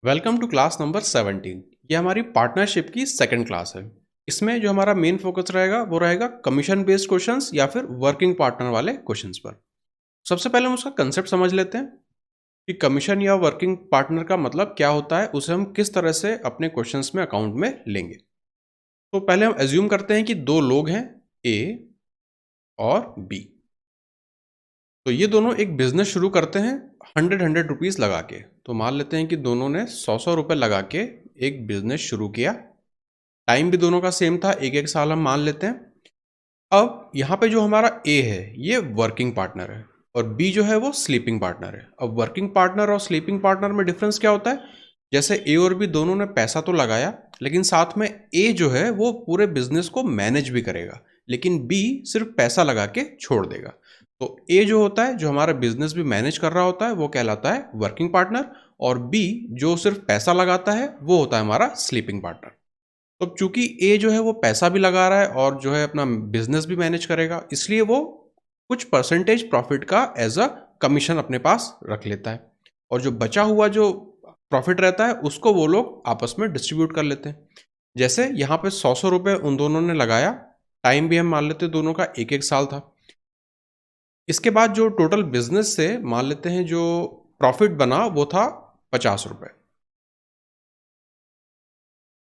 Welcome to class number 17। ये हमारी partnership की सेकंड क्लास है। इसमें जो हमारा मेन फोकस रहेगा वो रहेगा कमीशन बेस्ड क्वेश्चंस या फिर वर्किंग पार्टनर वाले क्वेश्चंस पर। सबसे पहले हम उसका कंसेप्ट समझ लेते हैं कि कमीशन या वर्किंग पार्टनर का मतलब क्या होता है, उसे हम किस तरह से अपने क्वेश्चंस में अकाउंट में लेंगे। तो पहले हम एज्यूम करते हैं कि दो लोग हैं, ए और बी। तो ये दोनों एक बिजनेस शुरू करते हैं 100 रुपीज़ लगा के। तो मान लेते हैं कि दोनों ने 100 रुपये लगा के एक बिजनेस शुरू किया। टाइम भी दोनों का सेम था, एक एक साल हम मान लेते हैं। अब यहाँ पे जो हमारा ए है ये वर्किंग पार्टनर है और बी जो है वो स्लीपिंग पार्टनर है। अब वर्किंग पार्टनर और स्लीपिंग पार्टनर में डिफरेंस क्या होता है? जैसे ए और बी दोनों ने पैसा तो लगाया, लेकिन साथ में ए जो है वो पूरे बिजनेस को मैनेज भी करेगा, लेकिन बी सिर्फ पैसा लगा के छोड़ देगा। तो ए जो होता है, जो हमारा बिजनेस भी मैनेज कर रहा होता है, वो कहलाता है वर्किंग पार्टनर, और बी जो सिर्फ पैसा लगाता है वो होता है हमारा स्लीपिंग पार्टनर। तो चूंकि ए जो है वो पैसा भी लगा रहा है और जो है अपना बिजनेस भी मैनेज करेगा, इसलिए वो कुछ परसेंटेज प्रॉफिट का एज अ कमीशन अपने पास रख लेता है, और जो बचा हुआ जो प्रॉफिट रहता है उसको वो लोग आपस में डिस्ट्रीब्यूट कर लेते हैं। जैसे यहाँ पे 100 रुपये उन दोनों ने लगाया, टाइम भी हम मान लेते हैं दोनों का एक एक साल था। इसके बाद जो टोटल बिजनेस से मान लेते हैं जो प्रॉफिट बना वो था 50 रुपये।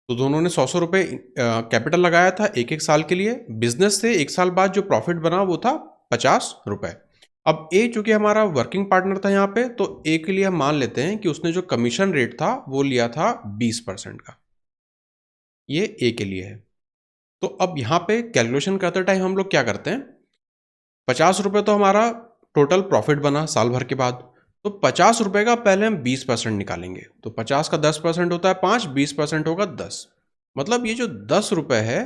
तो दोनों ने 100 रुपये कैपिटल लगाया था एक एक साल के लिए। बिजनेस से एक साल बाद जो प्रॉफिट बना वो था 50 रुपये। अब ए चूंकि हमारा वर्किंग पार्टनर था यहाँ पे, तो ए के लिए हम मान लेते हैं कि उसने जो कमीशन रेट था वो लिया था 20% का। ये ए के लिए है। तो अब यहाँ पे कैलकुलेशन करते टाइम हम लोग क्या करते हैं, 50 रुपये तो हमारा टोटल प्रॉफिट बना साल भर के बाद। तो 50 रुपये का पहले हम 20% निकालेंगे। तो 50 का 10% होता है 5, 20% होगा 10। मतलब ये जो 10 रुपये है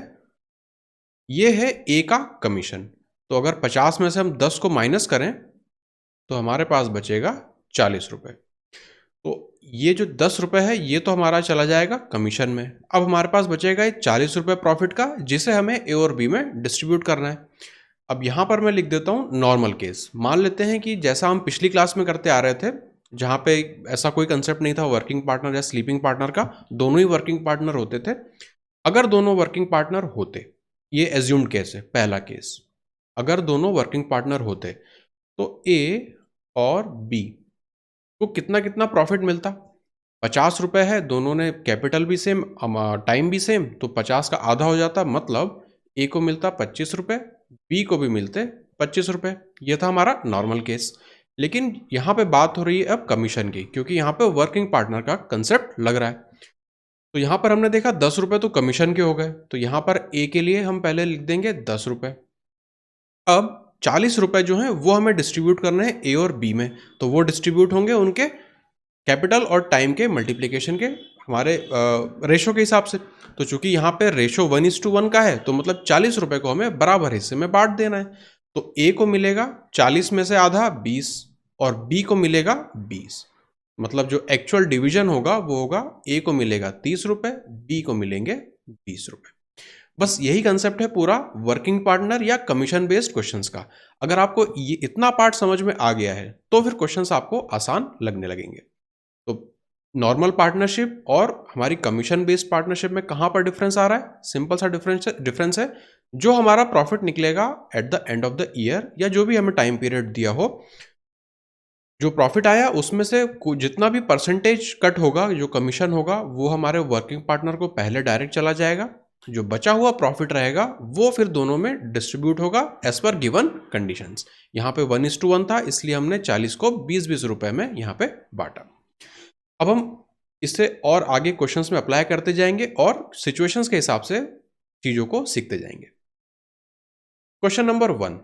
ये है ए का कमीशन। तो अगर 50 में से हम 10 को माइनस करें तो हमारे पास बचेगा 40 रुपये। तो ये जो 10 रुपये है ये तो हमारा चला जाएगा कमीशन में। अब हमारे पास बचेगा ये 40 रुपये प्रॉफिट का, जिसे हमें ए और बी में डिस्ट्रीब्यूट करना है। अब यहाँ पर मैं लिख देता हूँ नॉर्मल केस। मान लेते हैं कि जैसा हम पिछली क्लास में करते आ रहे थे, जहाँ पे ऐसा कोई कंसेप्ट नहीं था वर्किंग पार्टनर या स्लीपिंग पार्टनर का, दोनों ही वर्किंग पार्टनर होते थे। अगर दोनों वर्किंग पार्टनर होते, ये एज्यूम्ड केस है, पहला केस, अगर दोनों वर्किंग पार्टनर होते तो ए और बी को कितना कितना प्रॉफिट मिलता? 50 रुपये है, दोनों ने कैपिटल भी सेम, टाइम भी सेम, तो 50 का आधा हो जाता, मतलब ए को मिलता 25 रुपये, बी को भी मिलते 25 रुपये। ये था हमारा नॉर्मल केस। लेकिन यहाँ पे बात हो रही है अब कमीशन की, क्योंकि यहाँ पे वर्किंग पार्टनर का कंसेप्ट लग रहा है। तो यहाँ पर हमने देखा 10 रुपये तो कमीशन के हो गए, तो यहाँ पर ए के लिए हम पहले लिख देंगे 10 रुपये। अब 40 रुपये जो हैं वो हमें डिस्ट्रीब्यूट करने हैं ए और बी में। तो वो डिस्ट्रीब्यूट होंगे उनके कैपिटल और टाइम के मल्टीप्लिकेशन के हमारे रेशो के हिसाब से। तो चूंकि यहाँ पे रेशो 1:1 का है, तो मतलब 40 रुपये को हमें बराबर हिस्से में बांट देना है। तो ए को मिलेगा 40 में से आधा 20, और बी को मिलेगा 20। मतलब जो एक्चुअल डिवीजन होगा वो होगा ए को मिलेगा 30 रुपये, बी को मिलेंगे 20 रुपये। बस यही कंसेप्ट है पूरा वर्किंग पार्टनर या कमीशन बेस्ड क्वेश्चंस का। अगर आपको ये इतना पार्ट समझ में आ गया है तो फिर क्वेश्चंस आपको आसान लगने लगेंगे। तो नॉर्मल पार्टनरशिप और हमारी कमीशन बेस्ड पार्टनरशिप में कहां पर डिफरेंस आ रहा है? सिंपल सा डिफरेंस है, जो हमारा प्रॉफिट निकलेगा at the end of the year या जो भी हमें टाइम पीरियड दिया हो, जो प्रॉफिट आया उसमें से जितना भी परसेंटेज कट होगा, जो कमीशन होगा, वो हमारे वर्किंग पार्टनर को पहले डायरेक्ट चला जाएगा। जो बचा हुआ प्रॉफिट रहेगा वो फिर दोनों में डिस्ट्रीब्यूट होगा एज पर गिवन कंडीशंस। यहाँ पे 1:1 था, इसलिए हमने 40 को 20-20 रुपए में यहाँ पे बांटा। अब हम इससे और आगे क्वेश्चंस में अप्लाई करते जाएंगे और सिचुएशंस के हिसाब से चीजों को सीखते जाएंगे। Question number 1,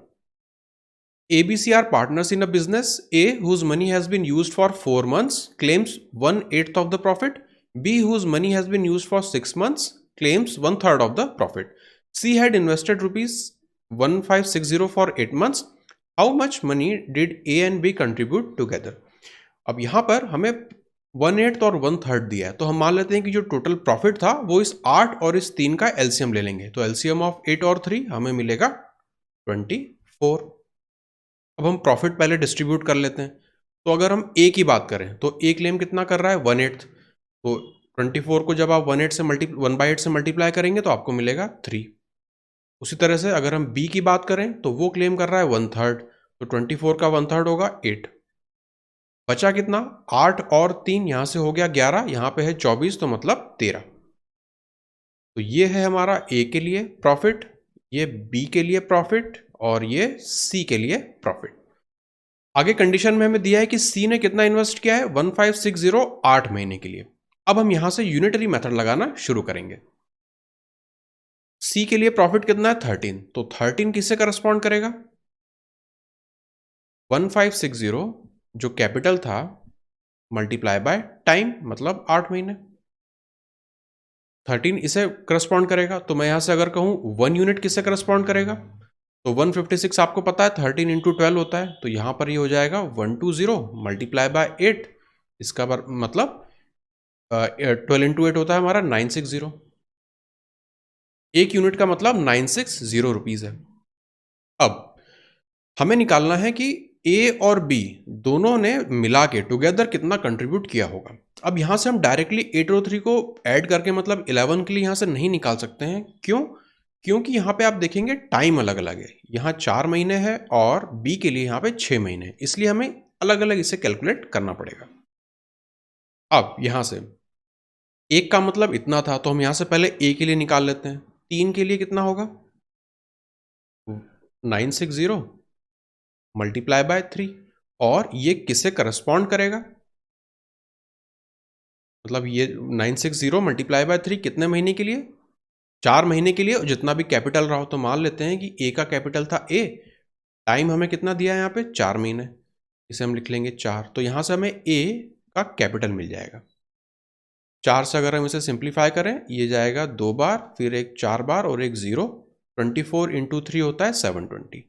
ABC are partners in a business. A, whose money has been used for 4 months, claims 1/8 of the profit. B, whose money has been used for 6 months, claims 1/3 of the profit. C had invested rupees 1560 for 8 months. How much money did A and B contribute together? अब यहाँ पर हमें 1/8 और 1/3 दिया है, तो हम मान लेते हैं कि जो टोटल प्रॉफिट था वो इस 8 और इस 3 का एलसीएम ले लेंगे। तो एलसीएम ऑफ 8 और 3 हमें मिलेगा 24। अब हम प्रॉफिट पहले डिस्ट्रीब्यूट कर लेते हैं। तो अगर हम ए की बात करें तो ए क्लेम कितना कर रहा है? 1/8। तो 24 को जब आप 1/8 से मल्टीप्लाई करेंगे तो आपको मिलेगा 3। उसी तरह से अगर हम बी की बात करें तो वो क्लेम कर रहा है 1/3, तो 24 का 1/3 होगा 8। बचा कितना? 8 और 3, यहां से हो गया 11, यहां पे है 24, तो मतलब 13। तो ये है हमारा ए के लिए प्रॉफिट, ये बी के लिए प्रॉफिट और ये सी के लिए प्रॉफिट। आगे कंडीशन में हमें दिया है कि सी ने कितना इन्वेस्ट किया है? 1560, 8 महीने के लिए। अब हम यहां से यूनिटरी मेथड लगाना शुरू करेंगे। सी के लिए प्रॉफिट कितना है? 13, तो 13 किससे करस्पॉन्ड करेगा? 1560 जो कैपिटल था मल्टीप्लाई बाय टाइम, मतलब 8 महीने। 13 इसे करस्पॉन्ड करेगा। तो मैं यहां से अगर कहूं 1 यूनिट किससे करस्पॉन्ड करेगा, तो 156 आपको पता है 13 इंटू 12 होता है, तो यहां पर ये हो जाएगा 120 मल्टीप्लाई बाय 8। इसका मतलब 12 इंटू 8 होता है हमारा 960। एक यूनिट का मतलब 960 रुपीज है। अब हमें निकालना है कि ए और बी दोनों ने मिला के टुगेदर कितना कंट्रीब्यूट किया होगा। अब यहां से हम डायरेक्टली 803 को ऐड करके मतलब 11 के लिए यहां से नहीं निकाल सकते हैं। क्यों? क्योंकि यहां पे आप देखेंगे टाइम अलग अलग है, यहां 4 महीने है और बी के लिए यहां पे 6 महीने है, इसलिए हमें अलग अलग इसे कैलकुलेट करना पड़ेगा। अब यहां से एक का मतलब इतना था, तो हम यहां से पहले ए के लिए निकाल लेते हैं। 3 के लिए कितना होगा? 960 मल्टीप्लाई बाय 3। और ये किससे करस्पॉन्ड करेगा? मतलब ये 960 मल्टीप्लाई बाय 3 कितने महीने के लिए? 4 महीने के लिए, और जितना भी कैपिटल रहा हो। तो मान लेते हैं कि ए का कैपिटल था ए, टाइम हमें कितना दिया है यहाँ पे? 4 महीने, इसे हम लिख लेंगे 4। तो यहां से हमें ए का कैपिटल मिल जाएगा। 4 से अगर हम इसे सिंप्लीफाई करें, ये जाएगा 2 बार, फिर एक 4 बार और एक 0। 24 इंटू 3 होता है 720।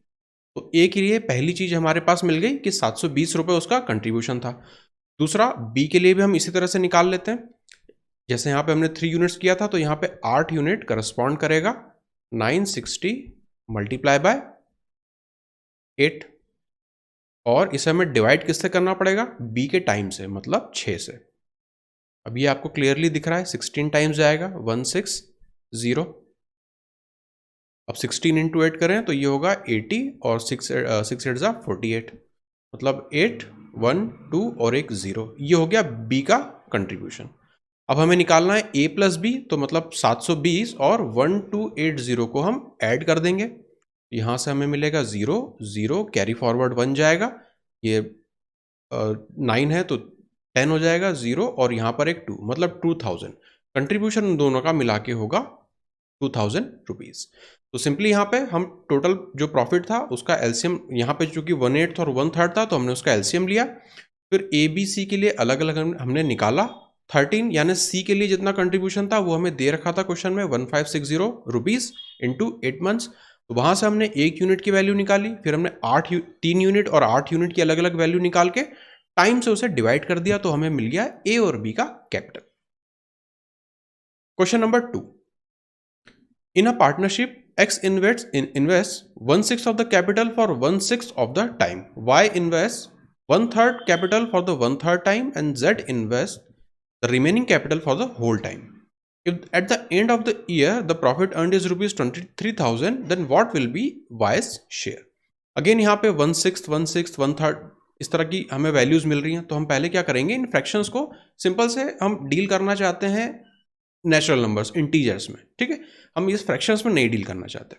तो ए के लिए पहली चीज हमारे पास मिल गई कि 720 रुपए उसका कंट्रीब्यूशन था। दूसरा, बी के लिए भी हम इसी तरह से निकाल लेते हैं। जैसे यहाँ पे हमने 3 यूनिट्स किया था, तो यहाँ पे 8 यूनिट करस्पॉन्ड करेगा 960 मल्टीप्लाई बाय 8। और इसे हमें डिवाइड किससे करना पड़ेगा? बी के टाइम से, मतलब 6 से। अब ये आपको क्लियरली दिख रहा है, 16 टाइम्स जाएगा 160। अब 16 इंटू 8 करें तो ये होगा 80 और 6 8 जा 48, मतलब 8 1 2 और एक 0। ये हो गया बी का कंट्रीब्यूशन। अब हमें निकालना है ए प्लस बी, तो मतलब 720 और 1280 को हम ऐड कर देंगे। यहां से हमें मिलेगा 0 0, कैरी फॉरवर्ड 1 जाएगा, ये 9 है तो 10 हो जाएगा 0, और यहाँ पर एक 2, मतलब 2000। कंट्रीब्यूशन दोनों का मिला के होगा 2000 रुपीज। तो सिंपली यहाँ पे हम टोटल जो प्रॉफिट था उसका एलसीएम, यहाँ पे चूंकि 1/8 और 1/3 था, तो हमने उसका एलसीएम लिया। फिर ए बी सी के लिए अलग अलग हमने निकाला। 13 यानी सी के लिए जितना कंट्रीब्यूशन था वो हमें दे रखा था क्वेश्चन में 1560 रुपीज इंटू 8 मंथ्स। तो वहां से हमने एक यूनिट की वैल्यू निकाली, फिर हमने 3 यूनिट और 8 यूनिट की अलग अलग वैल्यू निकाल के टाइम से उसे डिवाइड कर दिया, तो हमें मिल गया ए और बी का capital. Question number 2, in a partnership, X invests 1/6 of the capital for 1/6 of the time. Y invests 1/3 capital for the 1/3 time, and Z invests the remaining capital for the whole time. If at the end of the year the profit earned is rupees 23,000, then what will be Y's share? Again यहाँ पे 1/6, 1/6, 1/3 इस तरह की हमें values मिल रही हैं। तो हम पहले क्या करेंगे, इन फ्रैक्शंस को सिंपल से हम डील करना चाहते हैं नेचुरल नंबर्स, इंटीजर्स में, ठीक है। हम इस फ्रैक्शंस में नहीं डील करना चाहते।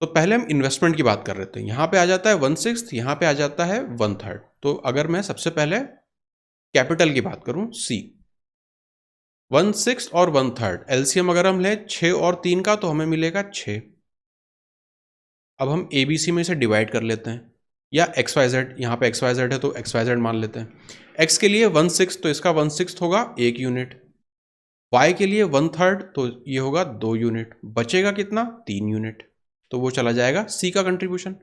तो पहले हम इन्वेस्टमेंट की बात कर रहे थे। यहां पे आ जाता है 1/6, यहां पे आ जाता है 1/3। तो अगर मैं सबसे पहले कैपिटल की बात करूं, सी 1/6 और 1/3 एलसीएम अगर हम लें 6 और 3 का, तो हमें मिलेगा 6। अब हम एबीसी में इसे डिवाइड कर लेते हैं, या XYZ, यहाँ पे XYZ है तो XYZ मान लेते हैं। X के लिए 1/6, तो इसका 1/6 होगा 1 यूनिट। Y के लिए 1/3, तो ये होगा 2 यूनिट। बचेगा कितना? 3 यूनिट। तो वो चला जाएगा C का कंट्रीब्यूशन।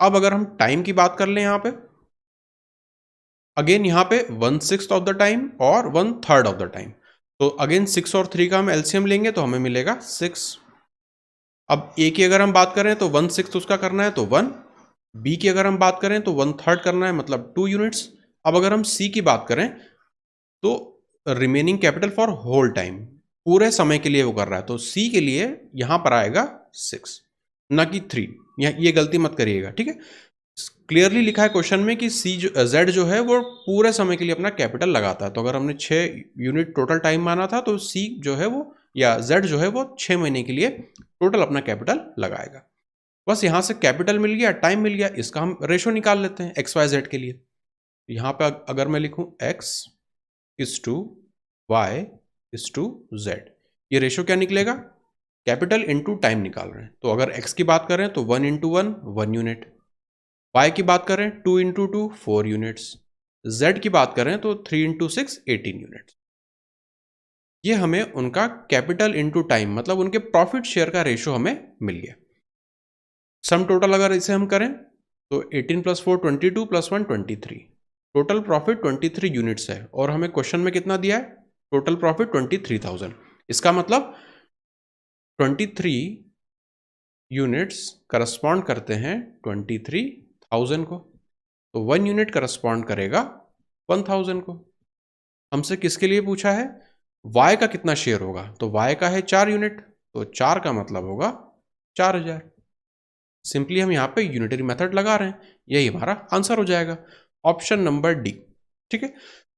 अब अगर हम टाइम की बात कर लें यहाँ पे, अगेन यहाँ पे 1/6 ऑफ द टाइम और 1/3 ऑफ द टाइम। तो अगेन 6 और 3 का हम एलसीएम लेंगे तो हमें मिलेगा 6। अब A की अगर हम बात करें तो 1/6 उसका करना है तो 1। B की अगर हम बात करें तो 1/3 करना है, मतलब 2 यूनिट्स। अब अगर हम C की बात करें तो remaining capital for whole time, पूरे समय के लिए वो कर रहा है, तो सी के लिए यहां पर आएगा 6 ना कि 3। ये गलती मत करिएगा, ठीक है। क्लियरली लिखा है क्वेश्चन में कि सी जो जेड जो है वो पूरे समय के लिए अपना कैपिटल लगाता है, तो अगर हमने 6 यूनिट टोटल टाइम माना था तो सी जो है वो या जेड जो है वो 6 महीने के लिए टोटल अपना कैपिटल लगाएगा। बस यहां से कैपिटल मिल गया, टाइम मिल गया, इसका हम रेशो निकाल लेते हैं एक्स वाई जेड के लिए। यहां पे अगर मैं लिखूं x is to Y is to Z, ये रेशो क्या निकलेगा, कैपिटल इंटू टाइम निकाल रहे हैं, तो अगर x की बात करें तो 1 इंटू 1 1 यूनिट, y की बात करें 2 इंटू 2 4 यूनिट्स, z की बात करें तो 3 इंटू 6 18 यूनिट्स। ये हमें उनका कैपिटल इंटू टाइम मतलब उनके प्रॉफिट शेयर का रेशो हमें मिल गया। सम टोटल अगर इसे हम करें तो 18 plus 4 22 plus 1 23, total profit 23 units है, और हमें क्वेश्चन में कितना दिया है, टोटल प्रॉफिट 23,000। इसका मतलब 23 यूनिट्स करस्पॉन्ड करते हैं 23,000 को, तो 1 यूनिट करस्पॉन्ड करेगा 1,000 को। हमसे किसके लिए पूछा है, y का कितना शेयर होगा, तो y का है 4 यूनिट, तो 4 का मतलब होगा 4,000। सिंपली हम यहाँ पे यूनिटरी मेथड लगा रहे हैं, यही हमारा आंसर हो जाएगा, ऑप्शन नंबर डी, ठीक है।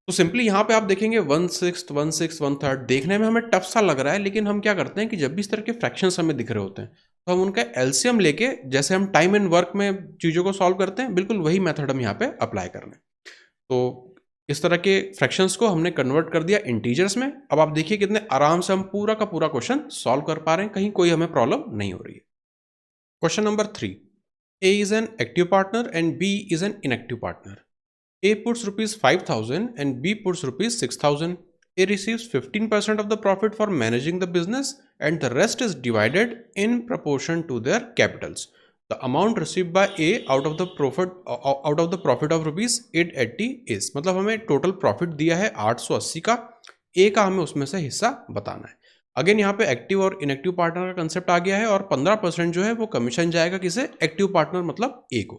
तो सिंपली यहाँ पे आप देखेंगे 1/6 1/6 1/3 देखने में हमें टफ सा लग रहा है, लेकिन हम क्या करते हैं कि जब भी इस तरह के फ्रैक्शंस हमें दिख रहे होते हैं तो हम उनका एलसीएम लेके, जैसे हम टाइम एंड वर्क में चीज़ों को सॉल्व करते हैं, बिल्कुल वही मेथड हम यहाँ पे अप्लाई कर रहे हैं। तो इस तरह के फ्रैक्शंस को हमने कन्वर्ट कर दिया इंटीजर्स में। अब आप देखिए कितने आराम से हम पूरा का पूरा क्वेश्चन सॉल्व कर पा रहे हैं, कहीं कोई हमें प्रॉब्लम नहीं हो रही है। Question number 3, A is an active partner and B is an inactive partner. A puts rupees 5,000 and B puts rupees 6,000. A receives 15% of the profit for managing the business and the rest is divided in proportion to their capitals. The amount received by A out of the profit of rupees 880 is, मतलब हमें total profit दिया है 880 का, A का हमें उसमें से हिस्सा बताना है। अगेन यहाँ पे एक्टिव और इनएक्टिव पार्टनर का कंसेप्ट आ गया है, और 15% जो है वो कमीशन जाएगा किसे, एक्टिव पार्टनर मतलब ए को।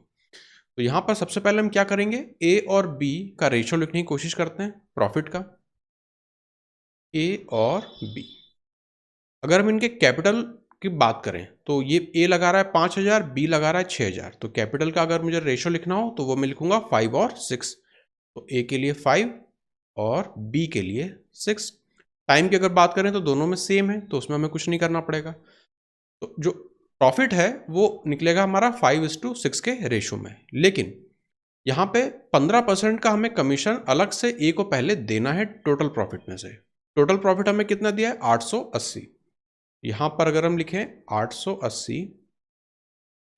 तो यहाँ पर सबसे पहले हम क्या करेंगे, ए और बी का रेशो लिखने की कोशिश करते हैं प्रॉफिट का, ए और बी। अगर हम इनके कैपिटल की बात करें तो ये ए लगा रहा है 5,000, बी लगा रहा है 6,000, तो कैपिटल का अगर मुझे रेशो लिखना हो तो वो मैं लिखूंगा 5 और 6, तो ए के लिए 5 और बी के लिए 6। टाइम की अगर बात करें तो दोनों में सेम है, तो उसमें हमें कुछ नहीं करना पड़ेगा। तो जो प्रॉफिट है वो निकलेगा हमारा 5:6 के रेशो में, लेकिन यहाँ पे 15% का हमें कमीशन अलग से ए को पहले देना है टोटल प्रॉफिट में से। टोटल प्रॉफिट हमें कितना दिया है, 880। यहाँ पर अगर हम लिखें 880,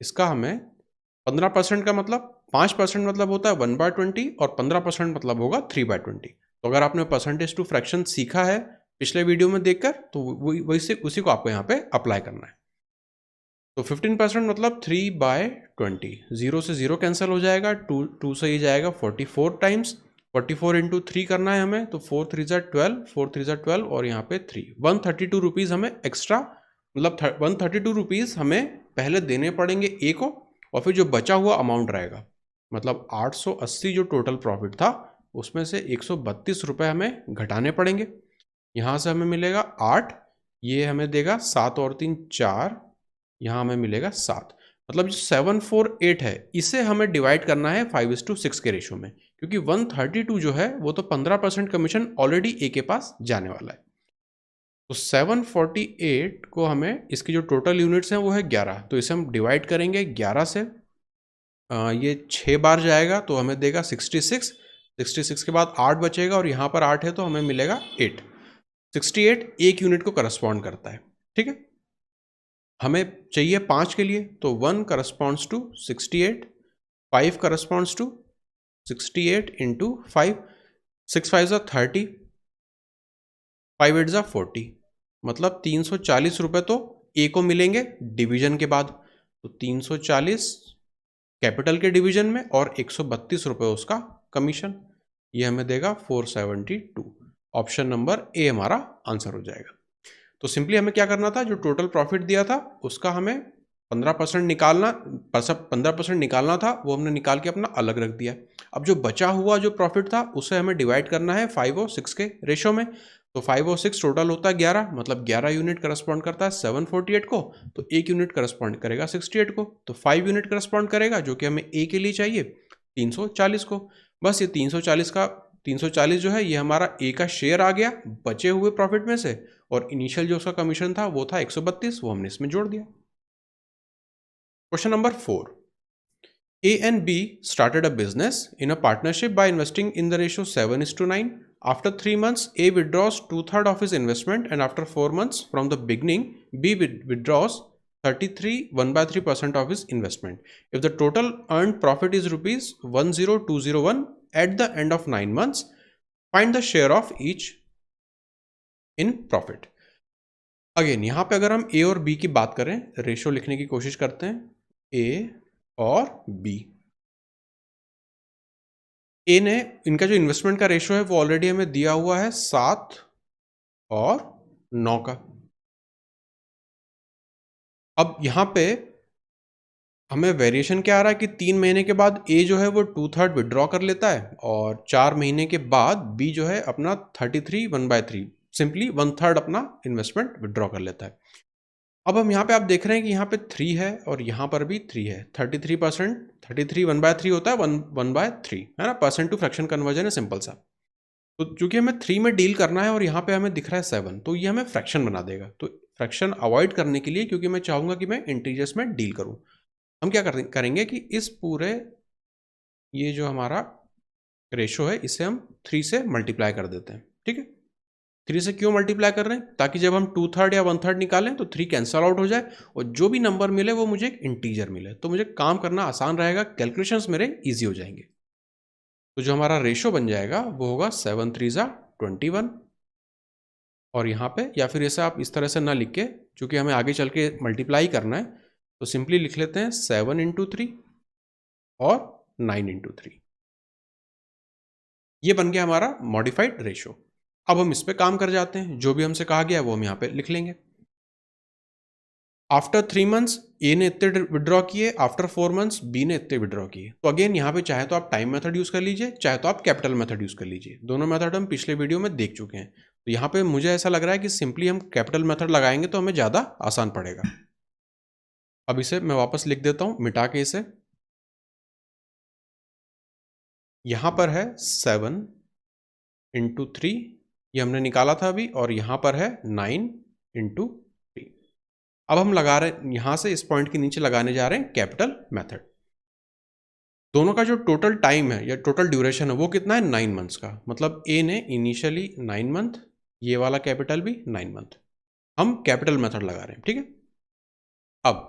इसका हमें 15% का मतलब 5% मतलब होता है 1/20 और 15% मतलब होगा 3/20। तो अगर आपने परसेंटेज टू फ्रैक्शन सीखा है पिछले वीडियो में देखकर, तो वही से उसी को आपको यहाँ पे अप्लाई करना है। तो 15% मतलब 3/20, 0 से 0 कैंसिल हो जाएगा, 2 से ही जाएगा 44 टाइम्स, 44 इंटू 3 करना है हमें, तो 4 3 12, 4 3 12 और यहाँ पे 3, 132 रुपीज़ हमें एक्स्ट्रा, मतलब 132 रुपीज़ हमें पहले देने पड़ेंगे ए को, और फिर जो बचा हुआ अमाउंट रहेगा, मतलब 880 जो टोटल प्रॉफिट था उसमें से 132 रुपये हमें घटाने पड़ेंगे। यहाँ से हमें मिलेगा 8, ये हमें देगा 7 और 3 4, यहाँ हमें मिलेगा 7, मतलब जो 748 है इसे हमें डिवाइड करना है 5:6 के रेशो में, क्योंकि 132 जो है वो तो 15% कमीशन ऑलरेडी ए के पास जाने वाला है। तो 748 को हमें, इसकी जो टोटल यूनिट्स हैं वो है 11, तो इसे हम डिवाइड करेंगे 11 से, ये 6 बार जाएगा तो हमें देगा 66, 66 के बाद 8 बचेगा और यहाँ पर 8 है तो हमें मिलेगा 8, 68 एक यूनिट को करस्पॉन्ड करता है, ठीक है। हमें चाहिए 5 के लिए, तो 1 corresponds to 68, 5 corresponds to 68 into 5, 6 5 ज़ा 30, 5 8 ज़ा 40, मतलब 340 रुपये तो ए को मिलेंगे डिवीजन के बाद, तो 340 कैपिटल के डिवीजन में और 132 रुपये उसका कमीशन, ये हमें देगा 472। ऑप्शन नंबर ए हमारा आंसर हो जाएगा। तो सिंपली हमें क्या करना था, जो टोटल प्रॉफिट दिया था उसका हमें 15% निकालना 15% निकालना था, वो हमने निकाल के अपना अलग रख दिया। अब जो बचा हुआ जो प्रॉफिट था उसे हमें डिवाइड करना है 5 और 6 के रेशो में। तो 5 और 6 टोटल होता है 11, मतलब 11 यूनिट करस्पॉन्ड करता है 748 को, तो 1 यूनिट करस्पॉन्ड करेगा 68 को, तो 5 यूनिट करस्पॉन्ड करेगा जो कि हमें ए के लिए चाहिए 340 को। बस ये 340 जो है ये हमारा ए का शेयर आ गया बचे हुए प्रॉफिट में से, और इनिशियल जो उसका कमीशन था वो था 132, वो हमने इसमें जोड़ दिया। Question number 4, A and B started a business in a partnership by investing in the ratio 7:9. After 3 months, A withdraws 2/3 of his investment, and after 4 months from the beginning, B withdraws 33 1/3% of his investment. If the total earned profit is rupees 10201 at the end of 9 months, find the share of each in profit. Again यहाँ पे अगर हम A और B की बात करें, ratio लिखने की कोशिश करते हैं, A और B। ए ने इनका जो इन्वेस्टमेंट का रेशो है वो ऑलरेडी हमें दिया हुआ है 7 और 9 का। अब यहां पे हमें वेरिएशन क्या आ रहा है कि 3 महीने के बाद ए जो है वो 2/3 विड्रॉ कर लेता है, और 4 महीने के बाद बी जो है अपना 33 1/3 सिंपली 1/3 अपना इन्वेस्टमेंट विड्रॉ कर लेता है। अब हम यहाँ पे आप देख रहे हैं कि यहाँ पे 3 है और यहाँ पर भी 3 है। 33% 33 1/3 होता है 1/3 है ना, परसेंट टू फ्रैक्शन कन्वर्जन है सिंपल सा। तो चूंकि हमें 3 में डील करना है और यहाँ पे हमें दिख रहा है 7, तो ये हमें फ्रैक्शन बना देगा। तो फ्रैक्शन अवॉइड करने के लिए, क्योंकि मैं चाहूंगा कि मैं इंटीजर्स में डील करूं, हम क्या करेंगे कि इस पूरे ये जो हमारा रेशो है इसे हम 3 से मल्टीप्लाई कर देते हैं। ठीक है, 3 से क्यों मल्टीप्लाई कर रहे हैं? ताकि जब हम 2/3 या 1/3 निकालें तो 3 कैंसल आउट हो जाए और जो भी नंबर मिले वो मुझे एक इंटीजर मिले, तो मुझे काम करना आसान रहेगा, कैलकुलेशंस मेरे ईजी हो जाएंगे। तो जो हमारा रेशो बन जाएगा वो होगा 7 3 21, और यहाँ पे या फिर इसे आप इस तरह से ना लिख के, चूंकि हमें आगे चल के मल्टीप्लाई करना है, तो सिंपली लिख लेते हैं 7 × 3 और 9 × 3। ये बन गया हमारा मॉडिफाइड रेशो। अब हम इस पे काम कर जाते हैं, जो भी हमसे कहा गया वो हम यहाँ पे लिख लेंगे। आफ्टर 3 मंथ्स ए ने इतने विड्रॉ किए, आफ्टर 4 मंथ्स बी ने इतने विड्रॉ किए। तो अगेन यहाँ पे चाहे तो आप टाइम मेथड यूज कर लीजिए, चाहे तो आप कैपिटल मेथड यूज कर लीजिए। दोनों मेथड हम पिछले वीडियो में देख चुके हैं। तो यहाँ पे मुझे ऐसा लग रहा है कि सिंपली हम कैपिटल मेथड लगाएंगे तो हमें ज़्यादा आसान पड़ेगा। अब इसे मैं वापस लिख देता हूँ मिटा के इसे। यहाँ पर है 7 × 3, ये हमने निकाला था अभी, और यहाँ पर है 9 × 3। अब हम लगा रहे हैं यहाँ से इस पॉइंट के नीचे लगाने जा रहे हैं कैपिटल मेथड। दोनों का जो टोटल टाइम है या टोटल ड्यूरेशन है वो कितना है? 9 मंथ्स का। मतलब ए ने इनिशियली 9 मंथ, ये वाला कैपिटल भी 9 मंथ, हम कैपिटल मेथड लगा रहे हैं। ठीक है, अब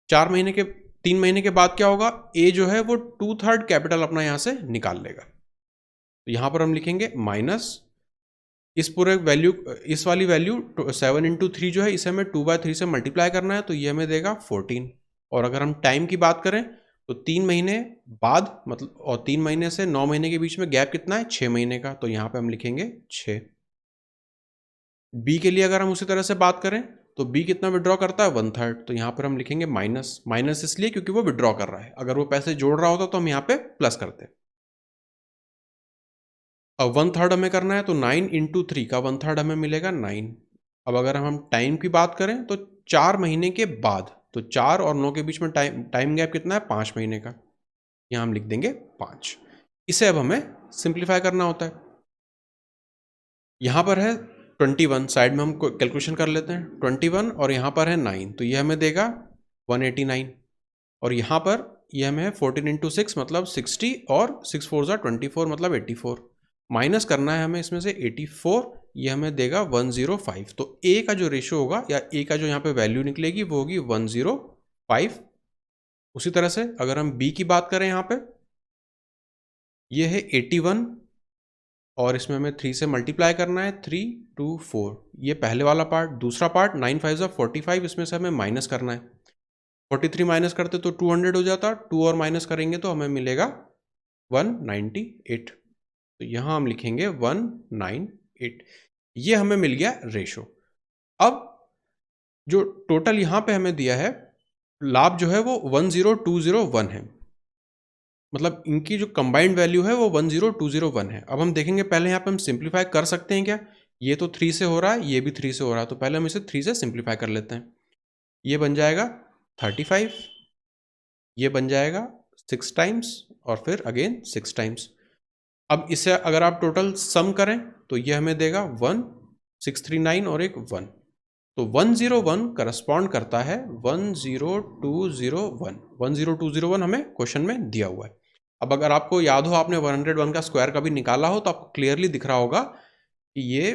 3 महीने के बाद क्या होगा? ए जो है वो 2/3 कैपिटल अपना यहां से निकाल लेगा। तो यहां पर हम लिखेंगे माइनस इस पूरे वैल्यू, इस वाली वैल्यू 7 × 3 जो है इसे हमें 2/3 से मल्टीप्लाई करना है, तो ये हमें देगा 14। और अगर हम टाइम की बात करें तो 3 महीने बाद, मतलब, और 3 महीने से 9 महीने के बीच में गैप कितना है? 6 महीने का। तो यहाँ पे हम लिखेंगे 6। बी के लिए अगर हम उसी तरह से बात करें तो बी कितना विड्रॉ करता है? 1/3। तो यहाँ पर हम लिखेंगे माइनस, माइनस इसलिए क्योंकि वो विड्रॉ कर रहा है। अगर वो पैसे जोड़ रहा होता तो हम यहाँ पे प्लस करते। अब 1/3 हमें करना है, तो 9 × 3 का 1/3 हमें मिलेगा 9। अब अगर हम टाइम की बात करें तो 4 महीने के बाद, तो 4 और 9 के बीच में टाइम गैप कितना है? 5 महीने का। यहाँ हम लिख देंगे 5। इसे अब हमें सिंप्लीफाई करना होता है। यहाँ पर है 21, साइड में हम कैलकुलेशन कर लेते हैं। 21 और यहाँ पर है 9, तो ये हमें देगा 189। और यहाँ पर ये हमें 14 × 6 मतलब 60, और 6 4 24 मतलब 84। माइनस करना है हमें इसमें से 84, ये हमें देगा 105। तो ए का जो रेशियो होगा या ए का जो यहाँ पे वैल्यू निकलेगी वो होगी 105। उसी तरह से अगर हम बी की बात करें, यहाँ पे ये है 81, और इसमें हमें 3 से मल्टीप्लाई करना है, 3 2 4, ये पहले वाला पार्ट। दूसरा पार्ट 9 5 45, इसमें से हमें माइनस करना है। 43 माइनस करते तो 200 हो जाता, 2 और माइनस करेंगे तो हमें मिलेगा 198। तो यहाँ हम लिखेंगे 198। ये हमें मिल गया रेशो। अब जो टोटल यहाँ पे हमें दिया है लाभ जो है वो 10201 है, मतलब इनकी जो कंबाइंड वैल्यू है वो 10201 है। अब हम देखेंगे, पहले यहाँ पे हम सिंप्लीफाई कर सकते हैं क्या? ये तो 3 से हो रहा है, ये भी 3 से हो रहा है, तो पहले हम इसे 3 से सिंप्लीफाई कर लेते हैं। ये बन जाएगा 35, ये बन जाएगा 6 टाइम्स और फिर अगेन 6 टाइम्स। अब इसे अगर आप टोटल सम करें तो ये हमें देगा 1639 और एक 1, तो 101 करस्पॉन्ड करता है 10201। 10201 हमें क्वेश्चन में दिया हुआ है। अब अगर आपको याद हो, आपने 101 का स्क्वायर कभी निकाला हो तो आपको क्लियरली दिख रहा होगा कि ये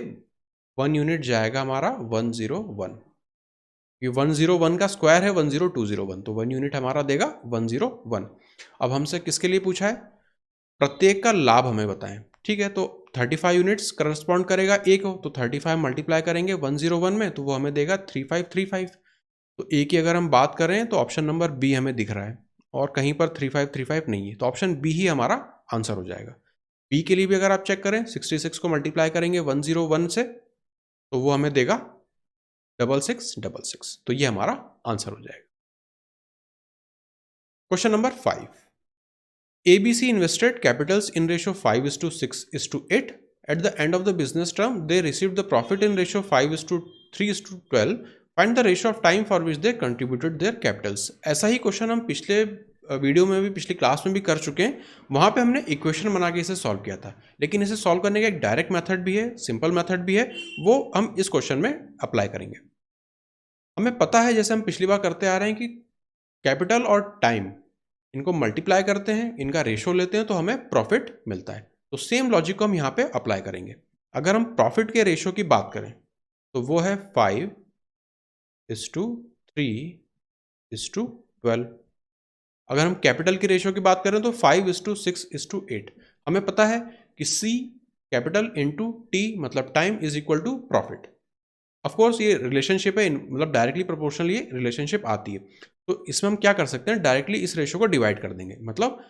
1 यूनिट जाएगा हमारा 101। ये 101 का स्क्वायर है 10201, तो 1 यूनिट हमारा देगा 101। अब हमसे किसके लिए पूछा है? प्रत्येक का लाभ हमें बताएं। ठीक है, तो 35 यूनिट्स करस्पॉन्ड करेगा एक हो, तो 35 मल्टीप्लाई करेंगे 101 में तो वो हमें देगा 3535। तो ए की अगर हम बात करें तो ऑप्शन नंबर बी हमें दिख रहा है, और कहीं पर 3535 नहीं है, तो ऑप्शन बी ही हमारा आंसर हो जाएगा। बी के लिए भी अगर आप चेक करें, 66 को मल्टीप्लाई करेंगे 101 से तो वो हमें देगा 6666, तो ये हमारा आंसर हो जाएगा। Question number 5, ABC invested capitals in ratio 5:6:8. At the end of the business term, they received the profit in ratio 5:3:12. Find the ratio of time for which they contributed their capitals. ऐसा ही question हम पिछले video में भी, पिछली class में भी कर चुके हैं। वहाँ पे हमने इक्वेशन बना के इसे सॉल्व किया था, लेकिन इसे सॉल्व करने का एक डायरेक्ट मेथड भी है, सिंपल मेथड भी है, वो हम इस क्वेश्चन में अप्लाई करेंगे। हमें पता है, जैसे हम पिछली बार करते आ रहे हैं, कि कैपिटल और टाइम इनको मल्टीप्लाई करते हैं, इनका रेशो लेते हैं तो हमें प्रॉफिट मिलता है। तो सेम लॉजिक को हम यहाँ पे अप्लाई करेंगे। अगर हम प्रॉफिट के रेशो की बात करें तो वो है 5:3:12। अगर हम कैपिटल की रेशो की बात करें तो 5:6:8। हमें पता है कि C कैपिटल इंटू T मतलब time is equal to profit. Of course ये रिलेशनशिप है, मतलब डायरेक्टली प्रोपोर्शनल ये रिलेशनशिप आती है। तो इसमें हम क्या कर सकते हैं, डायरेक्टली इस रेशो को डिवाइड कर देंगे, मतलब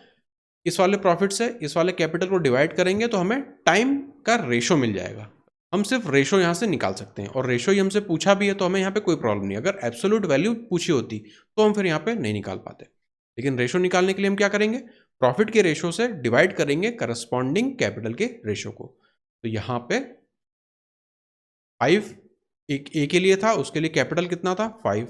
इस वाले प्रॉफिट से इस वाले कैपिटल को डिवाइड करेंगे तो हमें टाइम का रेशो मिल जाएगा। हम सिर्फ रेशो यहाँ से निकाल सकते हैं, और रेशो ही हमसे पूछा भी है तो हमें यहाँ पे कोई प्रॉब्लम नहीं। अगर एब्सोल्यूट वैल्यू पूछी होती तो हम फिर यहाँ पे नहीं निकाल पाते, लेकिन रेशो निकालने के लिए हम क्या करेंगे, प्रॉफिट के रेशो से डिवाइड करेंगे करस्पॉन्डिंग कैपिटल के रेशो को। तो यहाँ पे 5 एक ए के लिए था, उसके लिए कैपिटल कितना था 5।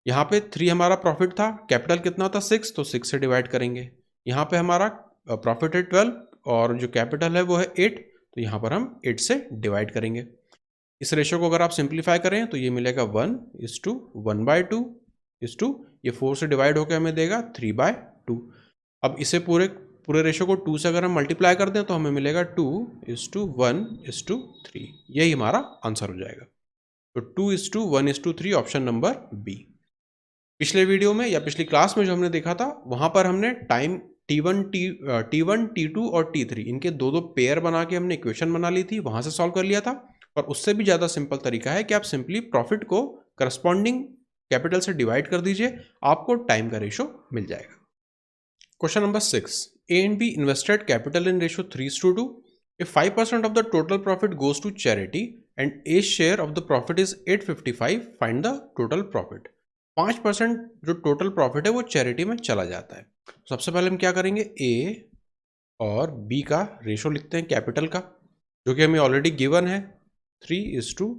यहाँ पे 3 हमारा प्रॉफिट था, कैपिटल कितना था 6, तो 6 से डिवाइड करेंगे। यहाँ पे हमारा प्रॉफिट है 12 और जो कैपिटल है वो है 8, तो यहाँ पर हम 8 से डिवाइड करेंगे। इस रेशो को अगर आप सिंप्लीफाई करें तो ये मिलेगा 1:1/2 ये 4 से डिवाइड होकर हमें देगा 3/2। अब इसे पूरे रेशो को 2 से अगर हम मल्टीप्लाई कर दें तो हमें मिलेगा 2:1:3। यही हमारा आंसर हो जाएगा। तो 2:1:3 ऑप्शन नंबर बी। पिछले वीडियो में या पिछली क्लास में जो हमने देखा था, वहां पर हमने टाइम T1, T2 और T3 इनके दो पेयर बना के हमने इक्वेशन बना ली थी, वहां से सॉल्व कर लिया था। और उससे भी ज़्यादा सिंपल तरीका है कि आप सिंपली प्रॉफिट को करस्पॉन्डिंग कैपिटल से डिवाइड कर दीजिए, आपको टाइम का रेशो मिल जाएगा। Question number 6, A and B invested capital in ratio 3:2. If 5% of the total profit goes to charity and A's share of the profit is 855, find the total profit. 5% जो total profit है वो charity में चला जाता है। सबसे पहले हम क्या करेंगे, A और B का रेशो लिखते हैं कैपिटल का, जो कि हमें ऑलरेडी गिवन है 3:2,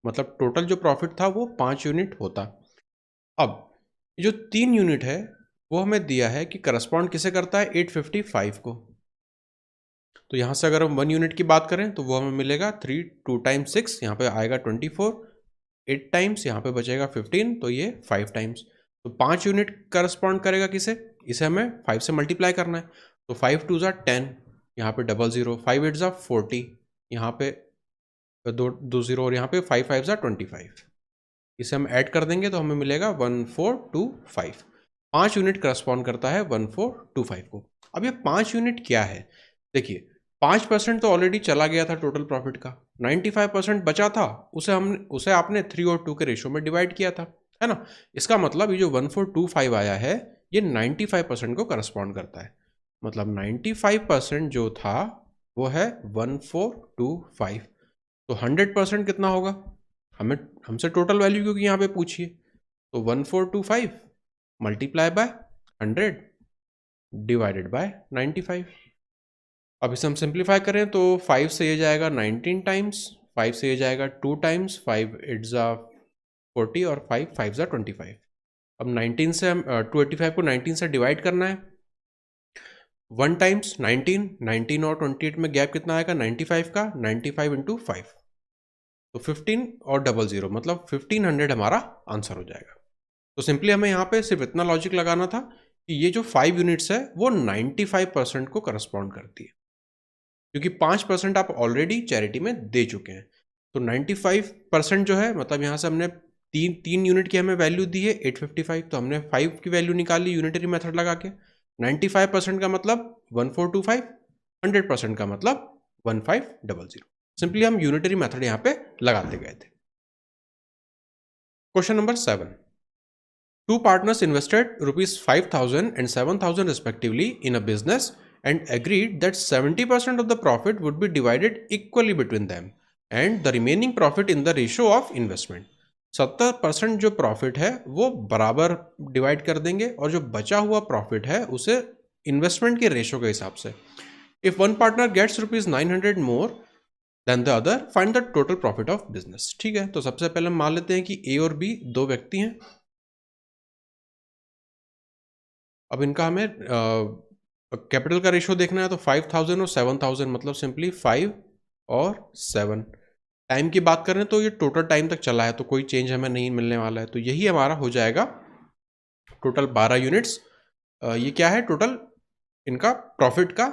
मतलब टोटल जो प्रॉफिट था वो 5 यूनिट होता। अब जो 3 यूनिट है वो हमें दिया है कि करस्पॉन्ड किसे करता है, 855 को। तो यहाँ से अगर हम 1 यूनिट की बात करें तो वो हमें मिलेगा 3, 2 टाइम्स 6, यहाँ पे आएगा 24, 8 टाइम्स, यहाँ पे बचेगा 15, तो ये 5 टाइम्स। तो 5 यूनिट करस्पॉन्ड करेगा किसे, इसे हमें 5 से मल्टीप्लाई करना है। तो 5 2 10, यहाँ पे 00, 5 8 40, यहाँ पे 2 0 और यहाँ पे 5 5 25। इसे हम ऐड कर देंगे तो हमें मिलेगा 1425। 5 यूनिट करस्पॉन्ड करता है 1425 को। अब ये 5 यूनिट क्या है, देखिए 5% तो ऑलरेडी चला गया था टोटल प्रॉफिट का, 95% बचा था, उसे आपने 3 और 2 के रेशो में डिवाइड किया था, है ना। इसका मतलब ये जो 1425 आया है ये 95% को करस्पॉन्ड करता है, मतलब 95% जो था वो है 1425। तो 100% कितना होगा, हमसे टोटल वैल्यू क्योंकि यहाँ पे पूछिए, तो तो 1425 मल्टीप्लाई बाय 100 डिवाइडेड बाय 95। अब इसे हम सिंप्लीफाई करें तो 5 से ये जाएगा 19 टाइम्स, 5 से ये जाएगा 2 टाइम्स, 5 8 जा 40 और 5 5 जा 25। अब 19 से हम 285 को 19 से डिवाइड करना है। 1 टाइम्स 19, 19 और 28 में गैप कितना आएगा 95 का, 95 इंटू 5 तो 15 और 00 मतलब 1500 हमारा आंसर हो जाएगा। तो सिंपली हमें यहाँ पे सिर्फ इतना लॉजिक लगाना था कि ये जो 5 यूनिट्स है वो 95% को करस्पॉन्ड करती है, क्योंकि 5% आप ऑलरेडी चैरिटी में दे चुके हैं। तो 95% जो है मतलब यहाँ से हमने तीन यूनिट की हमें वैल्यू दी है 855, तो हमने 5 की वैल्यू निकाली यूनिटरी मेथड लगा के। 95% का मतलब 1425, 100% का मतलब 1500। सिंपली हम यूनिटरी मेथड यहाँ पे लगाते गए थे। Question number 7। Two partners invested rupees 5,000 and 7,000 respectively in a business and agreed that 70% of the profit would be divided equally between them and the remaining profit in the ratio of investment। 70% जो profit है वो बराबर divide कर देंगे और जो बचा हुआ प्रॉफिट है उसे इन्वेस्टमेंट के रेशो के हिसाब से। If one partner gets rupees 900 more than the other, find the total profit of business. ठीक है, तो सबसे पहले हम मान लेते हैं कि ए और बी दो व्यक्ति हैं। अब इनका हमें कैपिटल का रेशियो देखना है, तो 5000 और 7000 मतलब सिंपली 5 और 7। टाइम की बात करें तो ये टोटल टाइम तक चला है, तो कोई चेंज हमें नहीं मिलने वाला है, तो यही हमारा हो जाएगा टोटल 12 यूनिट्स। ये क्या है, टोटल इनका प्रॉफिट का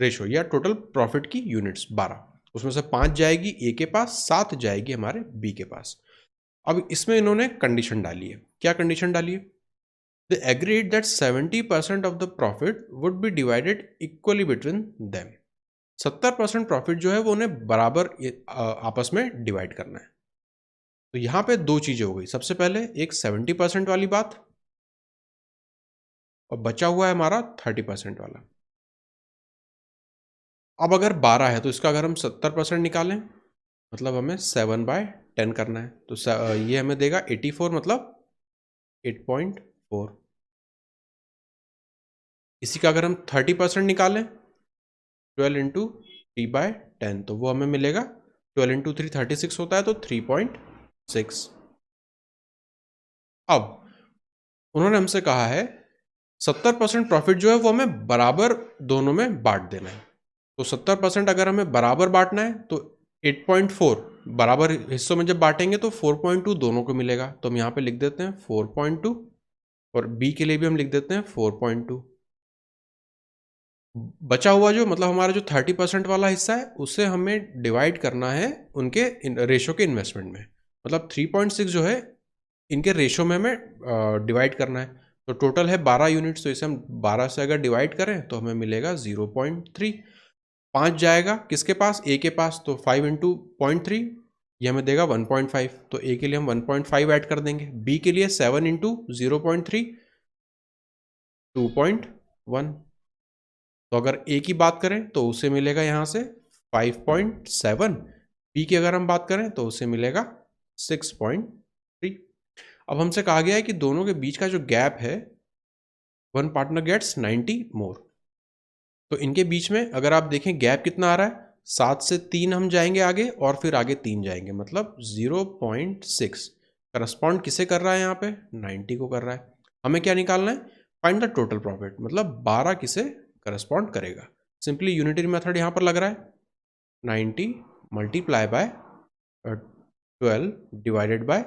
रेशो या टोटल प्रॉफिट की यूनिट्स 12, उसमें से 5 जाएगी ए के पास, 7 जाएगी हमारे बी के पास। अब इसमें इन्होंने कंडीशन डाली है। क्या कंडीशन डाली है? They agreed that 70% of the profit would be divided equally between them। 70% profit जो है वो उन्हें बराबर आपस में डिवाइड करना है। तो यहां पे दो चीजें हो गई। सबसे पहले एक 70% वाली बात और बचा हुआ है हमारा 30% वाला। अब अगर 12 है तो इसका अगर हम 70% निकालें मतलब हमें 7/10 करना है, तो ये हमें देगा 84 मतलब 8.4। इसी का अगर हम 30% निकालें 12 इंटू 3/10 तो वो हमें मिलेगा 12 इंटू 3 36 होता है, तो 3.6। अब उन्होंने हमसे कहा है 70% प्रॉफिट जो है वो हमें बराबर दोनों में बांट देना है। तो 70% अगर हमें बराबर बांटना है तो 8.4 बराबर हिस्सों में जब बांटेंगे तो 4.2 दोनों को मिलेगा, तो हम यहाँ पे लिख देते हैं 4.2 और बी के लिए भी हम लिख देते हैं 4.2। बचा हुआ जो मतलब हमारा जो 30% वाला हिस्सा है उसे हमें डिवाइड करना है उनके रेशो के इन्वेस्टमेंट में, मतलब 3.6 जो है इनके रेशो में हमें डिवाइड करना है। तो टोटल है 12 यूनिट्स, तो इसे हम 12 से अगर डिवाइड करें तो हमें मिलेगा 0.3। 5 जाएगा किसके पास, ए के पास, तो 5 इंटू 0.3 ये हमें देगा 1.5, तो ए के लिए हम 1.5 ऐड कर देंगे। बी के लिए 7 इंटू 0.3 2.1। तो अगर ए की बात करें तो उसे मिलेगा यहाँ से 5.7, बी की अगर हम बात करें तो उसे मिलेगा 6.3। अब हमसे कहा गया है कि दोनों के बीच का जो गैप है, वन पार्टनर गेट्स 90 मोर। तो इनके बीच में अगर आप देखें गैप कितना आ रहा है, 7 से 3 हम जाएंगे आगे और फिर आगे 3 जाएंगे, मतलब 0.6 करस्पॉन्ड किसे कर रहा है यहाँ पे, 90 को कर रहा है। हमें क्या निकालना है, फाइंड द टोटल प्रॉफिट, मतलब 12 किसे करस्पॉन्ड करेगा। सिंपली यूनिटरी मेथड यहाँ पर लग रहा है, 90 मल्टीप्लाई बाय 12 डिवाइडेड बाय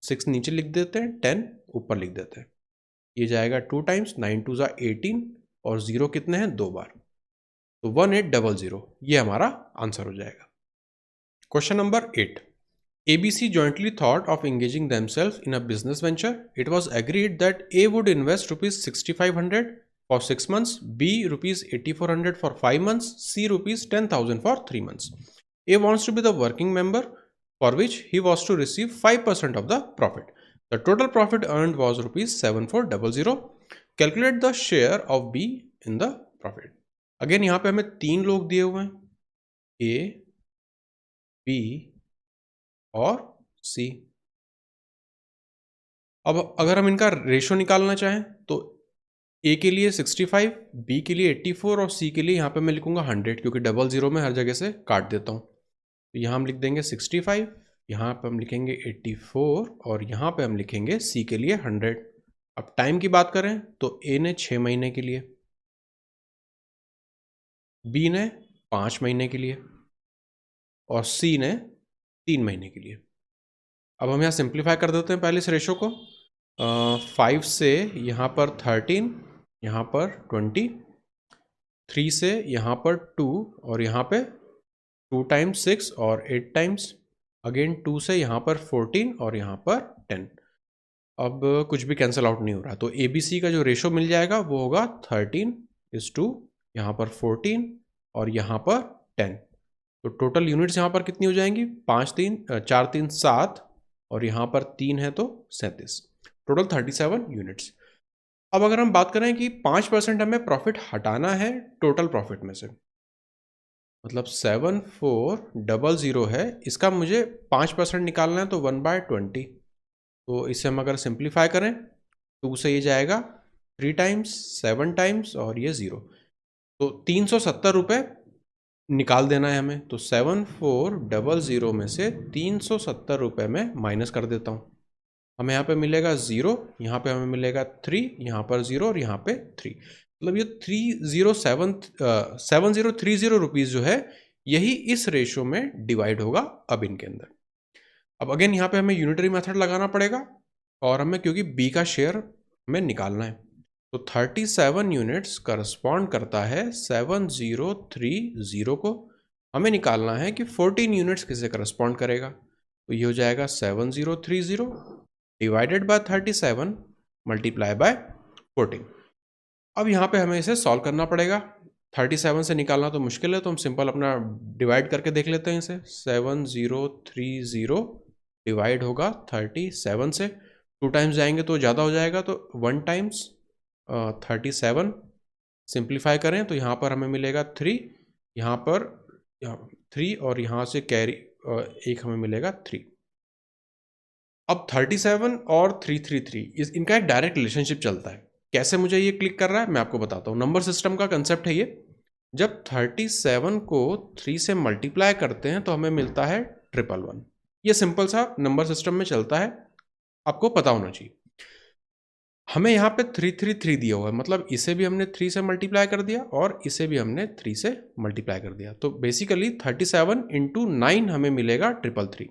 6 नीचे लिख देते हैं, 10 ऊपर लिख देते हैं। ये जाएगा 2 टाइम्स, 9 2 जा 18 और 0 कितने हैं, 2 बार, तो 1800 ये हमारा आंसर हो जाएगा। Question number 8। ABC jointly thought of engaging themselves in a business venture. It was agreed that A would invest rupees 6500 for 6 months, B rupees 8400 for 5 months, C rupees 10,000 for 3 months. A wants to be the working member for which he was to receive 5% of the profit. The total profit earned was rupees 7400. Calculate the share of B in the profit. Again यहाँ पे हमें 3 लोग दिए हुए हैं, A, B और C। अब अगर हम इनका रेशो निकालना चाहें तो ए के लिए 65, बी के लिए 84 और सी के लिए यहाँ पे मैं लिखूंगा 100, क्योंकि डबल ज़ीरो में हर जगह से काट देता हूँ। तो यहाँ हम लिख देंगे 65, यहाँ पे हम लिखेंगे 84 और यहाँ पे हम लिखेंगे सी के लिए 100। अब टाइम की बात करें तो ए ने 6 महीने के लिए, बी ने 5 महीने के लिए और सी ने 3 महीने के लिए। अब हम यहाँ सिंप्लीफाई कर देते हैं पहले इस रेशो को। 5 से यहाँ पर 13, यहाँ पर 20, 3 से यहाँ पर 2 और यहाँ पे 2 टाइम्स 6 और 8 टाइम्स, अगेन 2 से यहाँ पर 14 और यहाँ पर 10। अब कुछ भी कैंसिल आउट नहीं हो रहा, तो ए बी सी का जो रेशो मिल जाएगा वो होगा 13:2, यहाँ पर 14 और यहाँ पर 10। तो टोटल यूनिट्स यहाँ पर कितनी हो जाएंगी, 4 3 7 और यहाँ पर 3 है तो 37, टोटल 37 यूनिट्स। अब अगर हम बात करें कि 5% हमें प्रॉफिट हटाना है टोटल प्रॉफिट में से, मतलब 7400 है, इसका मुझे 5% निकालना है तो 1/20। तो इसे हम अगर सिंप्लीफाई करें 2 से ये जाएगा 3 टाइम्स, 7 टाइम्स और ये 0, तो 370 रुपये निकाल देना है हमें। तो 7400 में से 370 रुपये में माइनस कर देता हूँ। हमें यहाँ पे मिलेगा 0, यहाँ पे हमें मिलेगा 3, यहाँ पर 0 और यहाँ पे 3, मतलब ये 7030 रुपीज़ जो है यही इस रेशो में डिवाइड होगा अब इनके अंदर। अब अगेन यहाँ पे हमें यूनिटरी मेथड लगाना पड़ेगा और हमें क्योंकि बी का शेयर हमें निकालना है, तो 37 यूनिट्स करस्पॉन्ड करता है 7030 को। हमें निकालना है कि 14 यूनिट्स किसे करस्पॉन्ड करेगा, तो ये हो जाएगा 7030 डिवाइडेड बाय 37 मल्टीप्लाई बाय 14। अब यहाँ पे हमें इसे सॉल्व करना पड़ेगा। 37 से निकालना तो मुश्किल है, तो हम सिंपल अपना डिवाइड करके देख लेते हैं इसे। 7030 डिवाइड होगा 37 से, 2 टाइम्स जाएंगे तो ज़्यादा हो जाएगा, तो 1 टाइम्स 37 सिंप्लीफाई करें तो यहाँ पर हमें मिलेगा 3, यहाँ पर 3 और यहाँ से कैरी एक हमें मिलेगा 3। अब 37 और 333 इनका एक डायरेक्ट रिलेशनशिप चलता है। कैसे मुझे ये क्लिक कर रहा है मैं आपको बताता हूँ। नंबर सिस्टम का कंसेप्ट है ये। जब 37 को 3 से मल्टीप्लाई करते हैं तो हमें मिलता है 111। ये सिंपल सा नंबर सिस्टम में चलता है, आपको पता होना चाहिए। हमें यहाँ पे 333 दिया हुआ है, मतलब इसे भी हमने 3 से मल्टीप्लाई कर दिया और इसे भी हमने 3 से मल्टीप्लाई कर दिया। तो बेसिकली 37 × 9 हमें मिलेगा 333।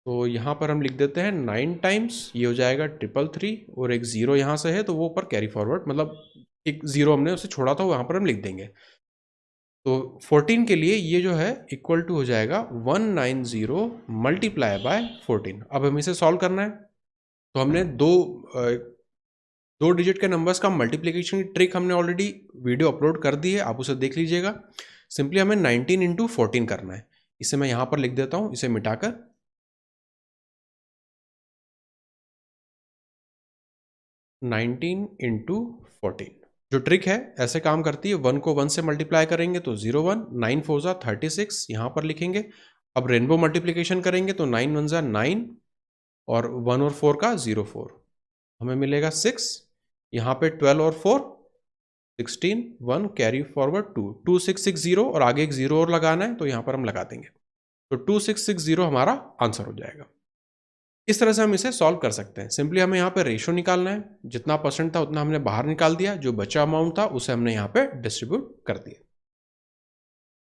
तो यहाँ पर हम लिख देते हैं 9 टाइम्स, ये हो जाएगा 333 और एक 0 यहाँ से है तो वो ऊपर कैरी फॉरवर्ड, मतलब एक 0 हमने उसे छोड़ा था, वहाँ पर हम लिख देंगे। तो 14 के लिए ये जो है इक्वल टू हो जाएगा 190 मल्टीप्लाई बाय 14। अब हमें इसे सॉल्व करना है, तो हमने दो डिजिट के नंबर्स का मल्टीप्लिकेशन की ट्रिक हमने ऑलरेडी वीडियो अपलोड कर दी है, आप उसे देख लीजिएगा। सिंपली हमें 19 × 14 करना है। इसे मैं यहाँ पर लिख देता हूँ, इसे मिटाकर 19 × 14। जो ट्रिक है ऐसे काम करती है, 1 को 1 से मल्टीप्लाई करेंगे तो 01, 9 4 जा 36 यहाँ पर लिखेंगे। अब रेनबो मल्टीप्लिकेशन करेंगे तो 9 1 जा 9 और 1 और 4 का 04, हमें मिलेगा 6। यहाँ पे 12 और 4 16, 1 कैरी फॉरवर्ड 2, 2660 और आगे एक 0 और लगाना है तो यहाँ पर हम लगा देंगे, तो 2660 हमारा आंसर हो जाएगा। इस तरह से हम इसे सॉल्व कर सकते हैं। सिंपली हमें यहाँ पे रेशो निकालना है, जितना परसेंट था उतना हमने बाहर निकाल दिया, जो बचा अमाउंट था उसे हमने यहाँ पे डिस्ट्रीब्यूट कर दिया।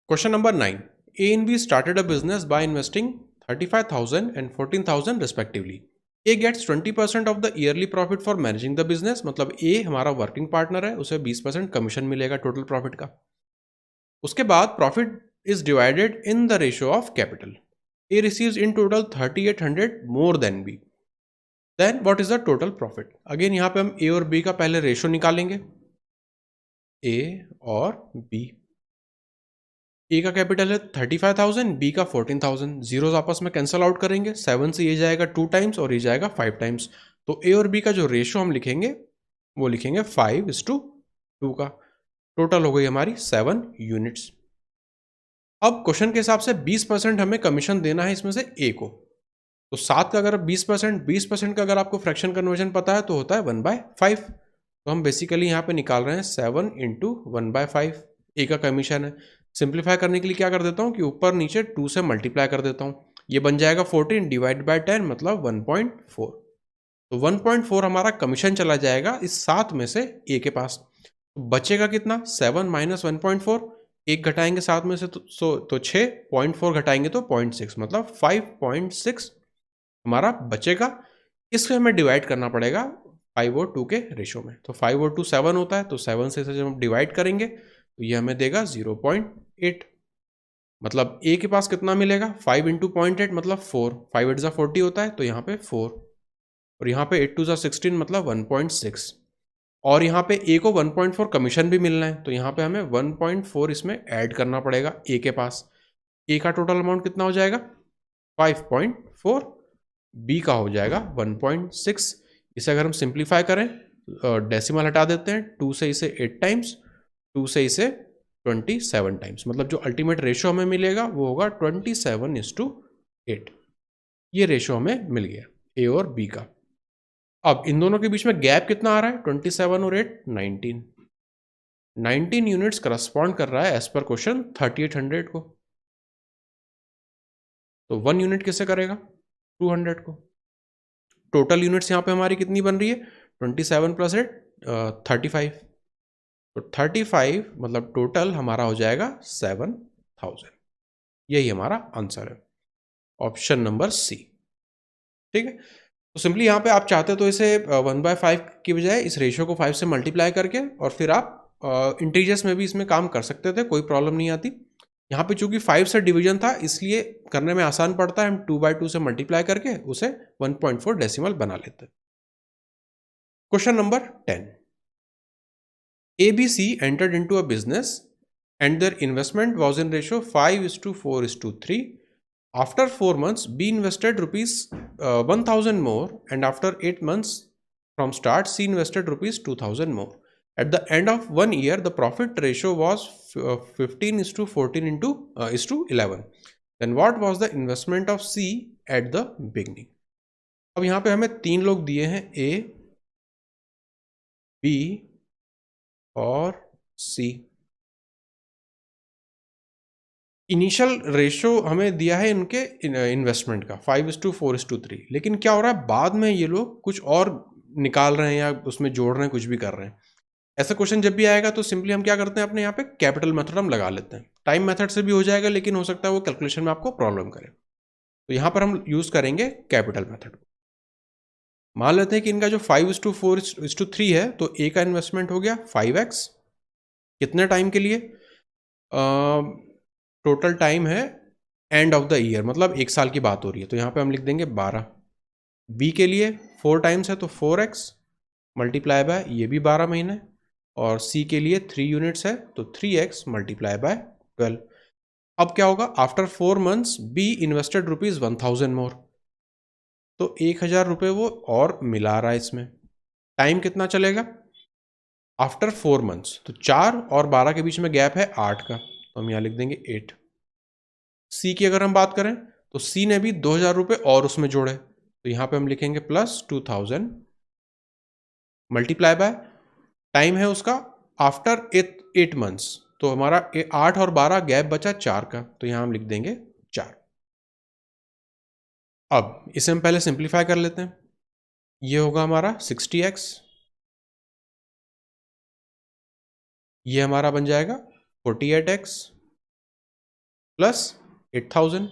Question number 9, A and B started a business by investing 35,000 and 14,000 respectively. A gets 20% of the yearly profit for managing the business, मतलब ए हमारा वर्किंग पार्टनर है, उसे 20% कमीशन मिलेगा टोटल प्रॉफिट का। उसके बाद profit is divided in the ratio of capital. A receives in total 3800 more than B. Then what is the total profit? Again यहाँ पे हम A और B का पहले रेशो निकालेंगे, A और B। A का कैपिटल है 35,000, B का 14,000। जीरोस आपस में कैंसल आउट करेंगे, 7 से ये जाएगा 2 टाइम्स और ये जाएगा 5 टाइम्स। तो A और B का जो रेशो हम लिखेंगे वो लिखेंगे 5:2 का। टोटल हो गई हमारी 7 यूनिट्स। अब क्वेश्चन के हिसाब से 20% हमें कमीशन देना है इसमें से ए को, तो 7 का अगर 20% का अगर आपको फ्रैक्शन कन्वर्जन पता है तो होता है 1/5। तो हम बेसिकली यहाँ पे निकाल रहे हैं 7 इंटू 1/5। ए का कमीशन है। सिंप्लीफाई करने के लिए क्या कर देता हूँ कि ऊपर नीचे 2 से मल्टीप्लाई कर देता हूँ। ये बन जाएगा 14 डिवाइड बाय 10 मतलब 1.4। तो 1.4 हमारा कमीशन चला जाएगा इस 7 में से ए के पास। तो बचेगा कितना? 7 माइनस 1.4। एक घटाएंगे 7 में से तो 6, 0.4 घटाएंगे तो 0.6 मतलब 5.6 हमारा बचेगा। इसको हमें डिवाइड करना पड़ेगा 5 और 2 के रेशो में। तो 5 और 2 7 होता है, तो 7 से जब हम डिवाइड करेंगे तो ये हमें देगा 0.8। मतलब ए के पास कितना मिलेगा? 5 इंटू 0.8 मतलब 4। 5 8 40 होता है, तो यहाँ पे 4 और यहाँ पे 8 2 16 मतलब 1.6। और यहाँ पे ए को 1.4 कमीशन भी मिलना है, तो यहाँ पे हमें 1.4 इसमें ऐड करना पड़ेगा ए के पास। ए का टोटल अमाउंट कितना हो जाएगा? 5.4। बी का हो जाएगा 1.6। इसे अगर हम सिंप्लीफाई करें, डेसिमल हटा देते हैं, 2 से इसे 8 टाइम्स, 2 से इसे 27 टाइम्स, मतलब जो अल्टीमेट रेशो हमें मिलेगा वो होगा 27:8। ये रेशो हमें मिल गया ए और बी का। अब इन दोनों के बीच में गैप कितना आ रहा है? 27 और 8 19 यूनिट्स करस्पॉन्ड कर रहा है एज पर क्वेश्चन 3800 को। तो 1 यूनिट किससे करेगा? 200 को। टोटल यूनिट्स यहाँ पे हमारी कितनी बन रही है? 27 प्लस 8 35। तो 35 मतलब टोटल हमारा हो जाएगा 7000। यही हमारा आंसर है, ऑप्शन नंबर सी। ठीक है, तो सिंपली यहाँ पे आप चाहते तो इसे 1/5 की बजाय इस रेशियो को 5 से मल्टीप्लाई करके और फिर आप इंटीजर्स में भी इसमें काम कर सकते थे, कोई प्रॉब्लम नहीं आती। यहाँ पे चूंकि 5 से डिवीजन था इसलिए करने में आसान पड़ता है, हम 2/2 से मल्टीप्लाई करके उसे 1.4 डेसिमल बना लेते हैं। Question number 10। ABC entered into a business and their investment was in ratio 5:4:3. After 4 months, B invested rupees 1000 more, and after 8 months from start, C invested rupees 2000 more. At the end of 1 year, the profit ratio was 15:14 is to 11. Then what was the investment of C at the beginning? अब यहाँ पे हमें 3 लोग दिए हैं, A, B और C। Initial ratio हमें दिया है इनके इन्वेस्टमेंट का 5:4:3, लेकिन क्या हो रहा है बाद में ये लोग कुछ और निकाल रहे हैं या उसमें जोड़ रहे हैं, कुछ भी कर रहे हैं। ऐसा क्वेश्चन जब भी आएगा तो सिंपली हम क्या करते हैं, अपने यहाँ पे कैपिटल मेथड हम लगा लेते हैं। टाइम मेथड से भी हो जाएगा, लेकिन हो सकता है वो कैलकुलेशन में आपको प्रॉब्लम करे, तो यहाँ पर हम यूज करेंगे कैपिटल मेथड। मान लेते हैं कि इनका जो 5:4:3 है, तो ए का इन्वेस्टमेंट हो गया 5x। कितने टाइम के लिए? टोटल टाइम है एंड ऑफ द ईयर, मतलब 1 साल की बात हो रही है, तो यहाँ पे हम लिख देंगे 12। बी के लिए 4 टाइम्स है तो 4x मल्टीप्लाई बाय ये भी 12 महीने, और सी के लिए 3 यूनिट्स है तो 3x मल्टीप्लाई बाय 12। अब क्या होगा? After 4 months be invested rupees 1000 मोर, तो 1000 रुपये वो और मिला रहा है इसमें। टाइम कितना चलेगा? आफ्टर 4 मंथ्स, तो 4 और 12 के बीच में गैप है 8 का, तो हम यहाँ लिख देंगे 8। सी की अगर हम बात करें तो सी ने भी 2000 रुपये और उसमें जोड़े, तो यहाँ पे हम लिखेंगे प्लस 2000 मल्टीप्लाई बाय टाइम है उसका आफ्टर 8 मंथ्स, तो हमारा 8 और 12 गैप बचा 4 का, तो यहाँ हम लिख देंगे 4। अब इसे हम पहले सिंप्लीफाई कर लेते हैं। ये होगा हमारा 60x, ये हमारा बन जाएगा 48x प्लस 8000,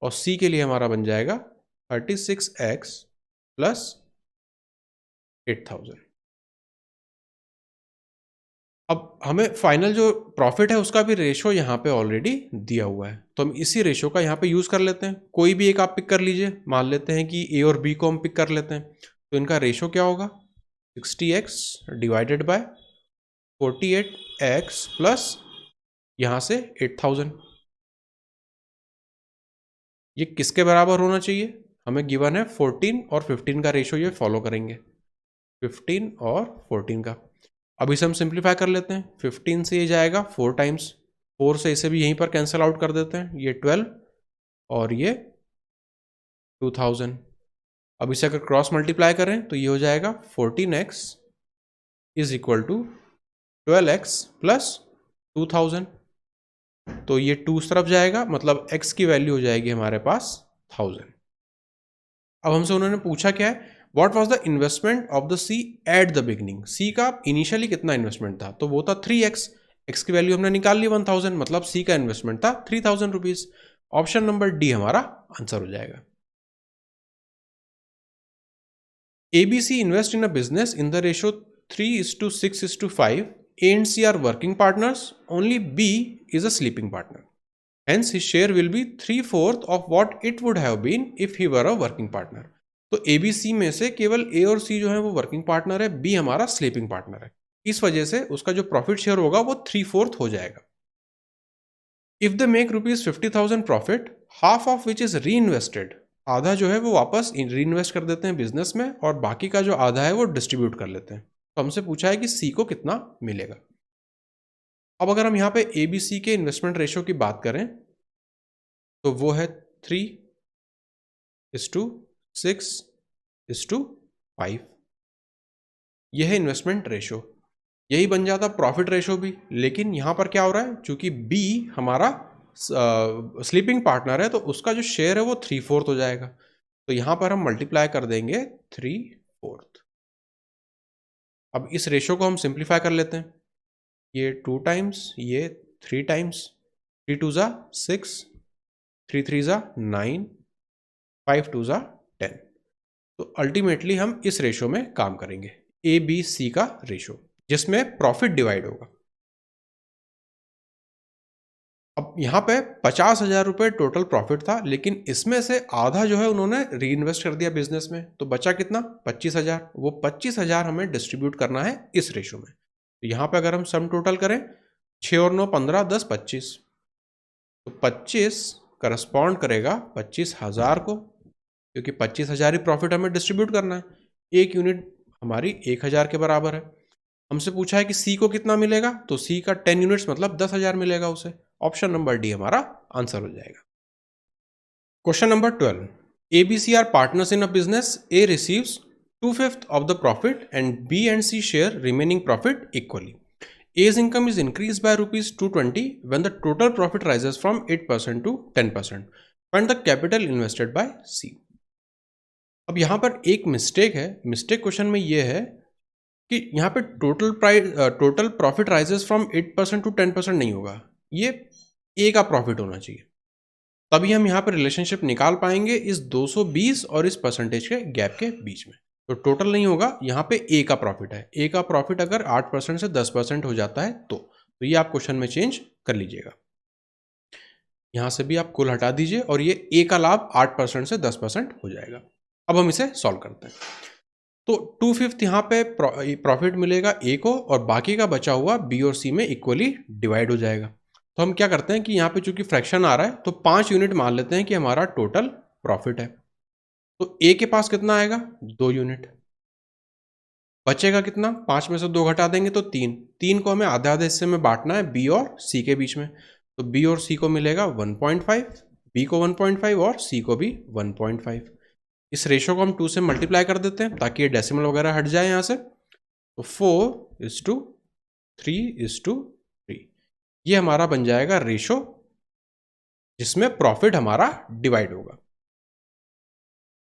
और C के लिए हमारा बन जाएगा 36x प्लस 8000। अब हमें फाइनल जो प्रॉफिट है उसका भी रेशो यहाँ पे ऑलरेडी दिया हुआ है, तो हम इसी रेशो का यहाँ पे यूज कर लेते हैं। कोई भी एक आप पिक कर लीजिए, मान लेते हैं कि A और B को हम पिक कर लेते हैं, तो इनका रेशो क्या होगा? 60x divided by 48x plus यहाँ से 8000। ये किसके बराबर होना चाहिए? हमें गिवन है 14 और 15 का रेशो, ये फॉलो करेंगे 15 और 14 का। अब इसे हम सिंप्लीफाई कर लेते हैं। 15 से ये जाएगा 4 टाइम्स, 4 से इसे भी यहीं पर कैंसिल आउट कर देते हैं, ये 12 और ये 2000। अब इसे अगर क्रॉस मल्टीप्लाई करें तो ये हो जाएगा 14x is equal to 12x plus 2000। तो ये 2 उस तरफ जाएगा, मतलब x की वैल्यू हो जाएगी हमारे पास 1000। अब हमसे उन्होंने पूछा क्या है, what was the investment of the C at the beginning. C का इनिशियली कितना इन्वेस्टमेंट था, तो वो था 3x। x की वैल्यू हमने निकाल ली 1000, मतलब सी का इन्वेस्टमेंट था 3000 रुपीज। ऑप्शन नंबर डी हमारा आंसर हो जाएगा। ABC invest in a business in the ratio 3:6:5. A and C are working partners. Only B is a sleeping partner. Hence, his share will be 3/4 of what it would have been if he were a working partner. तो ABC में से केवल A और C जो है वो working partner है, B हमारा स्लीपिंग पार्टनर है। इस वजह से उसका जो प्रॉफिट शेयर होगा वो 3/4 हो जाएगा। If they make ₹50,000 profit, half of which is री इन्वेस्टेड, आधा जो है वो वापस री इन्वेस्ट कर देते हैं बिजनेस में और बाकी का जो आधा है वो डिस्ट्रीब्यूट कर लेते हैं। तो हमसे पूछा है कि सी को कितना मिलेगा। अब अगर हम यहाँ पे ABC के इन्वेस्टमेंट रेशियो की बात करें तो वो है 3:6:5। यह है इन्वेस्टमेंट रेशियो। यही बन जाता प्रॉफिट रेशियो भी, लेकिन यहाँ पर क्या हो रहा है, चूंकि B हमारा स्लीपिंग पार्टनर है तो उसका जो शेयर है वो 3/4 हो जाएगा। तो यहाँ पर हम मल्टीप्लाई कर देंगे 3/4। अब इस रेशियो को हम सिंप्लीफाई कर लेते हैं। ये 2 टाइम्स, ये 3 टाइम्स, 3 2 ज़ा 6, 3 3 ज़ा 9, 5 2 ज़ा 10। तो अल्टीमेटली हम इस रेशियो में काम करेंगे, ABC का रेशियो, जिसमें प्रॉफिट डिवाइड होगा। अब यहाँ पे 50,000 रुपये टोटल प्रॉफिट था, लेकिन इसमें से आधा जो है उन्होंने री इन्वेस्ट कर दिया बिजनेस में, तो बचा कितना, 25,000। वो 25,000 हमें डिस्ट्रीब्यूट करना है इस रेशियो में। तो यहाँ पे अगर हम सम टोटल करें, 6 और 9 15, 10 25, तो 25 करस्पॉन्ड करेगा 25,000 को, क्योंकि 25,000 ही प्रॉफिट हमें डिस्ट्रीब्यूट करना है। एक यूनिट हमारी 1,000 के बराबर है। हमसे पूछा है कि सी को कितना मिलेगा, तो सी का 10 यूनिट्स मतलब 10,000 मिलेगा उसे। ऑप्शन नंबर डी हमारा आंसर हो जाएगा। Question number 12, ABC are partners in a business. A receives 2/5 of the profit and B and C share remaining profit equally. A's income is increased by ₹220 when the total profit rises from 8% to 10%. Find the capital invested by C. अब यहाँ पर एक mistake है। Mistake question में ये है कि यहाँ पे total profit rises from 8% to 10% नहीं होगा, ये ए का प्रॉफिट होना चाहिए, तभी हम यहाँ पर रिलेशनशिप निकाल पाएंगे इस 220 और इस परसेंटेज के गैप के बीच में। तो टोटल नहीं होगा, यहाँ पे ए का प्रॉफिट है। ए का प्रॉफिट अगर 8% से 10% हो जाता है तो ये आप क्वेश्चन में चेंज कर लीजिएगा। यहाँ से भी आप कुल हटा दीजिए और ये ए का लाभ 8% से 10% हो जाएगा। अब हम इसे सॉल्व करते हैं। तो 2/5 यहाँ पे प्रॉफिट मिलेगा ए को और बाकी का बचा हुआ बी और सी में इक्वली डिवाइड हो जाएगा। तो हम क्या करते हैं कि यहाँ पे चूंकि फ्रैक्शन आ रहा है तो 5 यूनिट मान लेते हैं कि हमारा टोटल प्रॉफिट है। तो ए के पास कितना आएगा, 2 यूनिट। बचेगा कितना, 5 में से 2 घटा देंगे तो 3 को हमें आधे आधे हिस्से में बांटना है बी और सी के बीच में। तो बी और सी को मिलेगा 1.5, बी को 1.5 और सी को भी 1.5। इस रेशो को हम 2 से मल्टीप्लाई कर देते हैं ताकि ये डेसिमल वगैरह हट जाए यहाँ से। तो 4:3:3 ये हमारा बन जाएगा रेशो जिसमें प्रॉफिट हमारा डिवाइड होगा।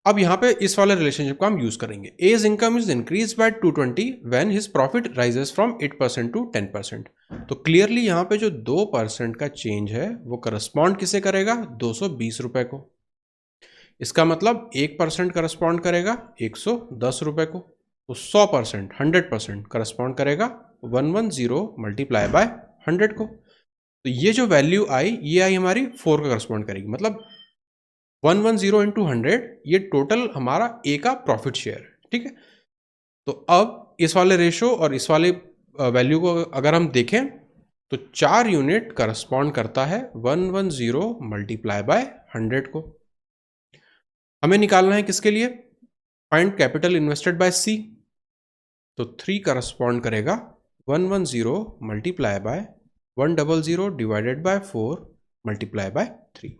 अब यहाँ पे इस वाले रिलेशनशिप को हम यूज करेंगे। As income is increase by 220 when his profit rises from 8% to 10%। तो क्लियरली यहाँ पे जो 2% का चेंज है वो करस्पॉन्ड किसे करेगा, 220 रुपए को। इसका मतलब 1% करस्पॉन्ड करेगा 110 रुपए को। तो 100%, 100% करस्पॉन्ड करेगा 110 मल्टीप्लाई बाय 100 को। तो ये जो वैल्यू आई ये आई हमारी 4 का करस्पॉन्ड करेगी, मतलब 110 इंटू 100 ये टोटल हमारा ए का प्रॉफिट शेयर, ठीक है। तो अब इस वाले रेशो और इस वाले वैल्यू को अगर हम देखें तो 4 यूनिट करस्पॉन्ड करता है 110 मल्टीप्लाई बाय 100 को। हमें निकालना है किसके लिए, फाइंड कैपिटल इन्वेस्टेड बाय सी। तो 3 करस्पॉन्ड करेगा 110 multiply by 100 divided by 4 multiply by 3।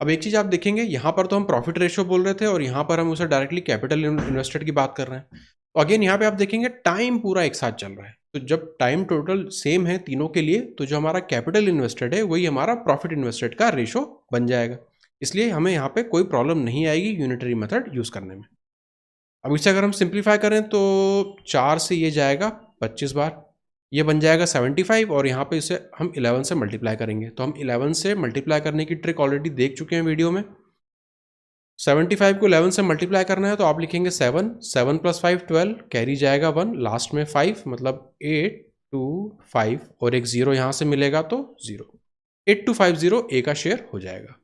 अब एक चीज़ आप देखेंगे, यहाँ पर तो हम प्रॉफिट रेशियो बोल रहे थे और यहाँ पर हम उसे डायरेक्टली कैपिटल इन्वेस्टेड की बात कर रहे हैं। तो अगेन यहाँ पे आप देखेंगे टाइम पूरा एक साथ चल रहा है, तो जब टाइम टोटल सेम है तीनों के लिए, तो जो हमारा कैपिटल इन्वेस्टेड है वही हमारा प्रॉफिट इन्वेस्टेड का रेशो बन जाएगा। इसलिए हमें यहाँ पे कोई प्रॉब्लम नहीं आएगी यूनिटरी मेथड यूज़ करने में। अब इसे अगर हम सिंप्लीफाई करें तो 4 से ये जाएगा 25 बार, ये बन जाएगा 75 और यहाँ पे इसे हम 11 से मल्टीप्लाई करेंगे। तो हम 11 से मल्टीप्लाई करने की ट्रिक ऑलरेडी देख चुके हैं वीडियो में। 75 को 11 से मल्टीप्लाई करना है तो आप लिखेंगे 7, 7 + 5 12, कैरी जाएगा 1, लास्ट में 5, मतलब 8 2 5 और एक 0 यहाँ से मिलेगा तो 0। 8250 ए का शेयर हो जाएगा।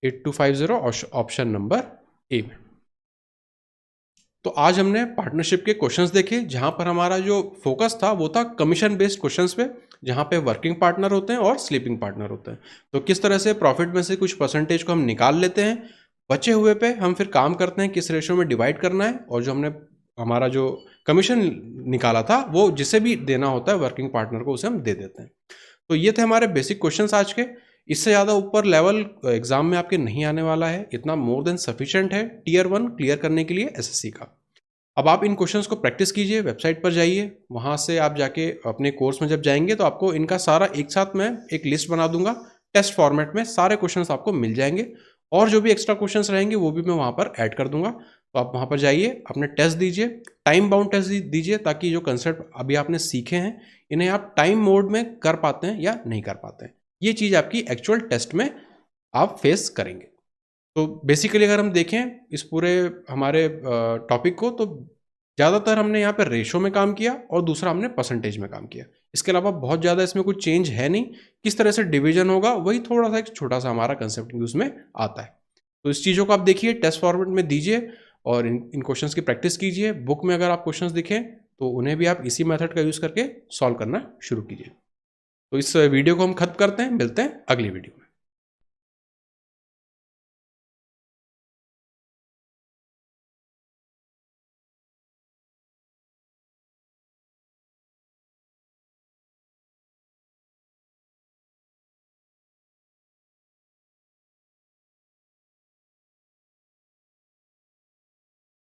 8250 ऑप्शन नंबर ए में। तो आज हमने पार्टनरशिप के क्वेश्चंस देखे, जहां पर हमारा जो फोकस था वो था कमीशन बेस्ड क्वेश्चंस पे, जहां पे वर्किंग पार्टनर होते हैं और स्लीपिंग पार्टनर होते हैं। तो किस तरह से प्रॉफिट में से कुछ परसेंटेज को हम निकाल लेते हैं, बचे हुए पे हम फिर काम करते हैं किस रेशो में डिवाइड करना है, और जो हमने हमारा जो कमीशन निकाला था वो जिसे भी देना होता है वर्किंग पार्टनर को, उसे हम दे देते हैं। तो ये थे हमारे बेसिक क्वेश्चंस आज के। इससे ज़्यादा ऊपर लेवल एग्जाम में आपके नहीं आने वाला है, इतना मोर देन सफिशिएंट है टियर 1 क्लियर करने के लिए एसएससी का। अब आप इन क्वेश्चंस को प्रैक्टिस कीजिए, वेबसाइट पर जाइए, वहाँ से आप जाके अपने कोर्स में जब जाएंगे तो आपको इनका सारा एक साथ मैं एक लिस्ट बना दूंगा, टेस्ट फॉर्मेट में सारे क्वेश्चंस आपको मिल जाएंगे, और जो भी एक्स्ट्रा क्वेश्चंस रहेंगे वो भी मैं वहाँ पर ऐड कर दूंगा। तो आप वहाँ पर जाइए, अपने टेस्ट दीजिए, टाइम बाउंड टेस्ट दीजिए, ताकि जो कंसेप्ट अभी आपने सीखे हैं इन्हें आप टाइम मोड में कर पाते हैं या नहीं कर पाते हैं, ये चीज़ आपकी एक्चुअल टेस्ट में आप फेस करेंगे। तो बेसिकली अगर हम देखें इस पूरे हमारे टॉपिक को, तो ज़्यादातर हमने यहाँ पर रेशो में काम किया और दूसरा हमने परसेंटेज में काम किया। इसके अलावा बहुत ज़्यादा इसमें कुछ चेंज है नहीं, किस तरह से डिवीजन होगा वही थोड़ा सा एक छोटा सा हमारा कंसेप्ट उसमें आता है। तो इस चीज़ों को आप देखिए, टेस्ट फॉर्मेट में दीजिए और इन क्वेश्चंस की प्रैक्टिस कीजिए। बुक में अगर आप क्वेश्चंस दिखें तो उन्हें भी आप इसी मेथड का यूज़ करके सॉल्व करना शुरू कीजिए। तो इस वीडियो को हम खत्म करते हैं, मिलते हैं अगली वीडियो में।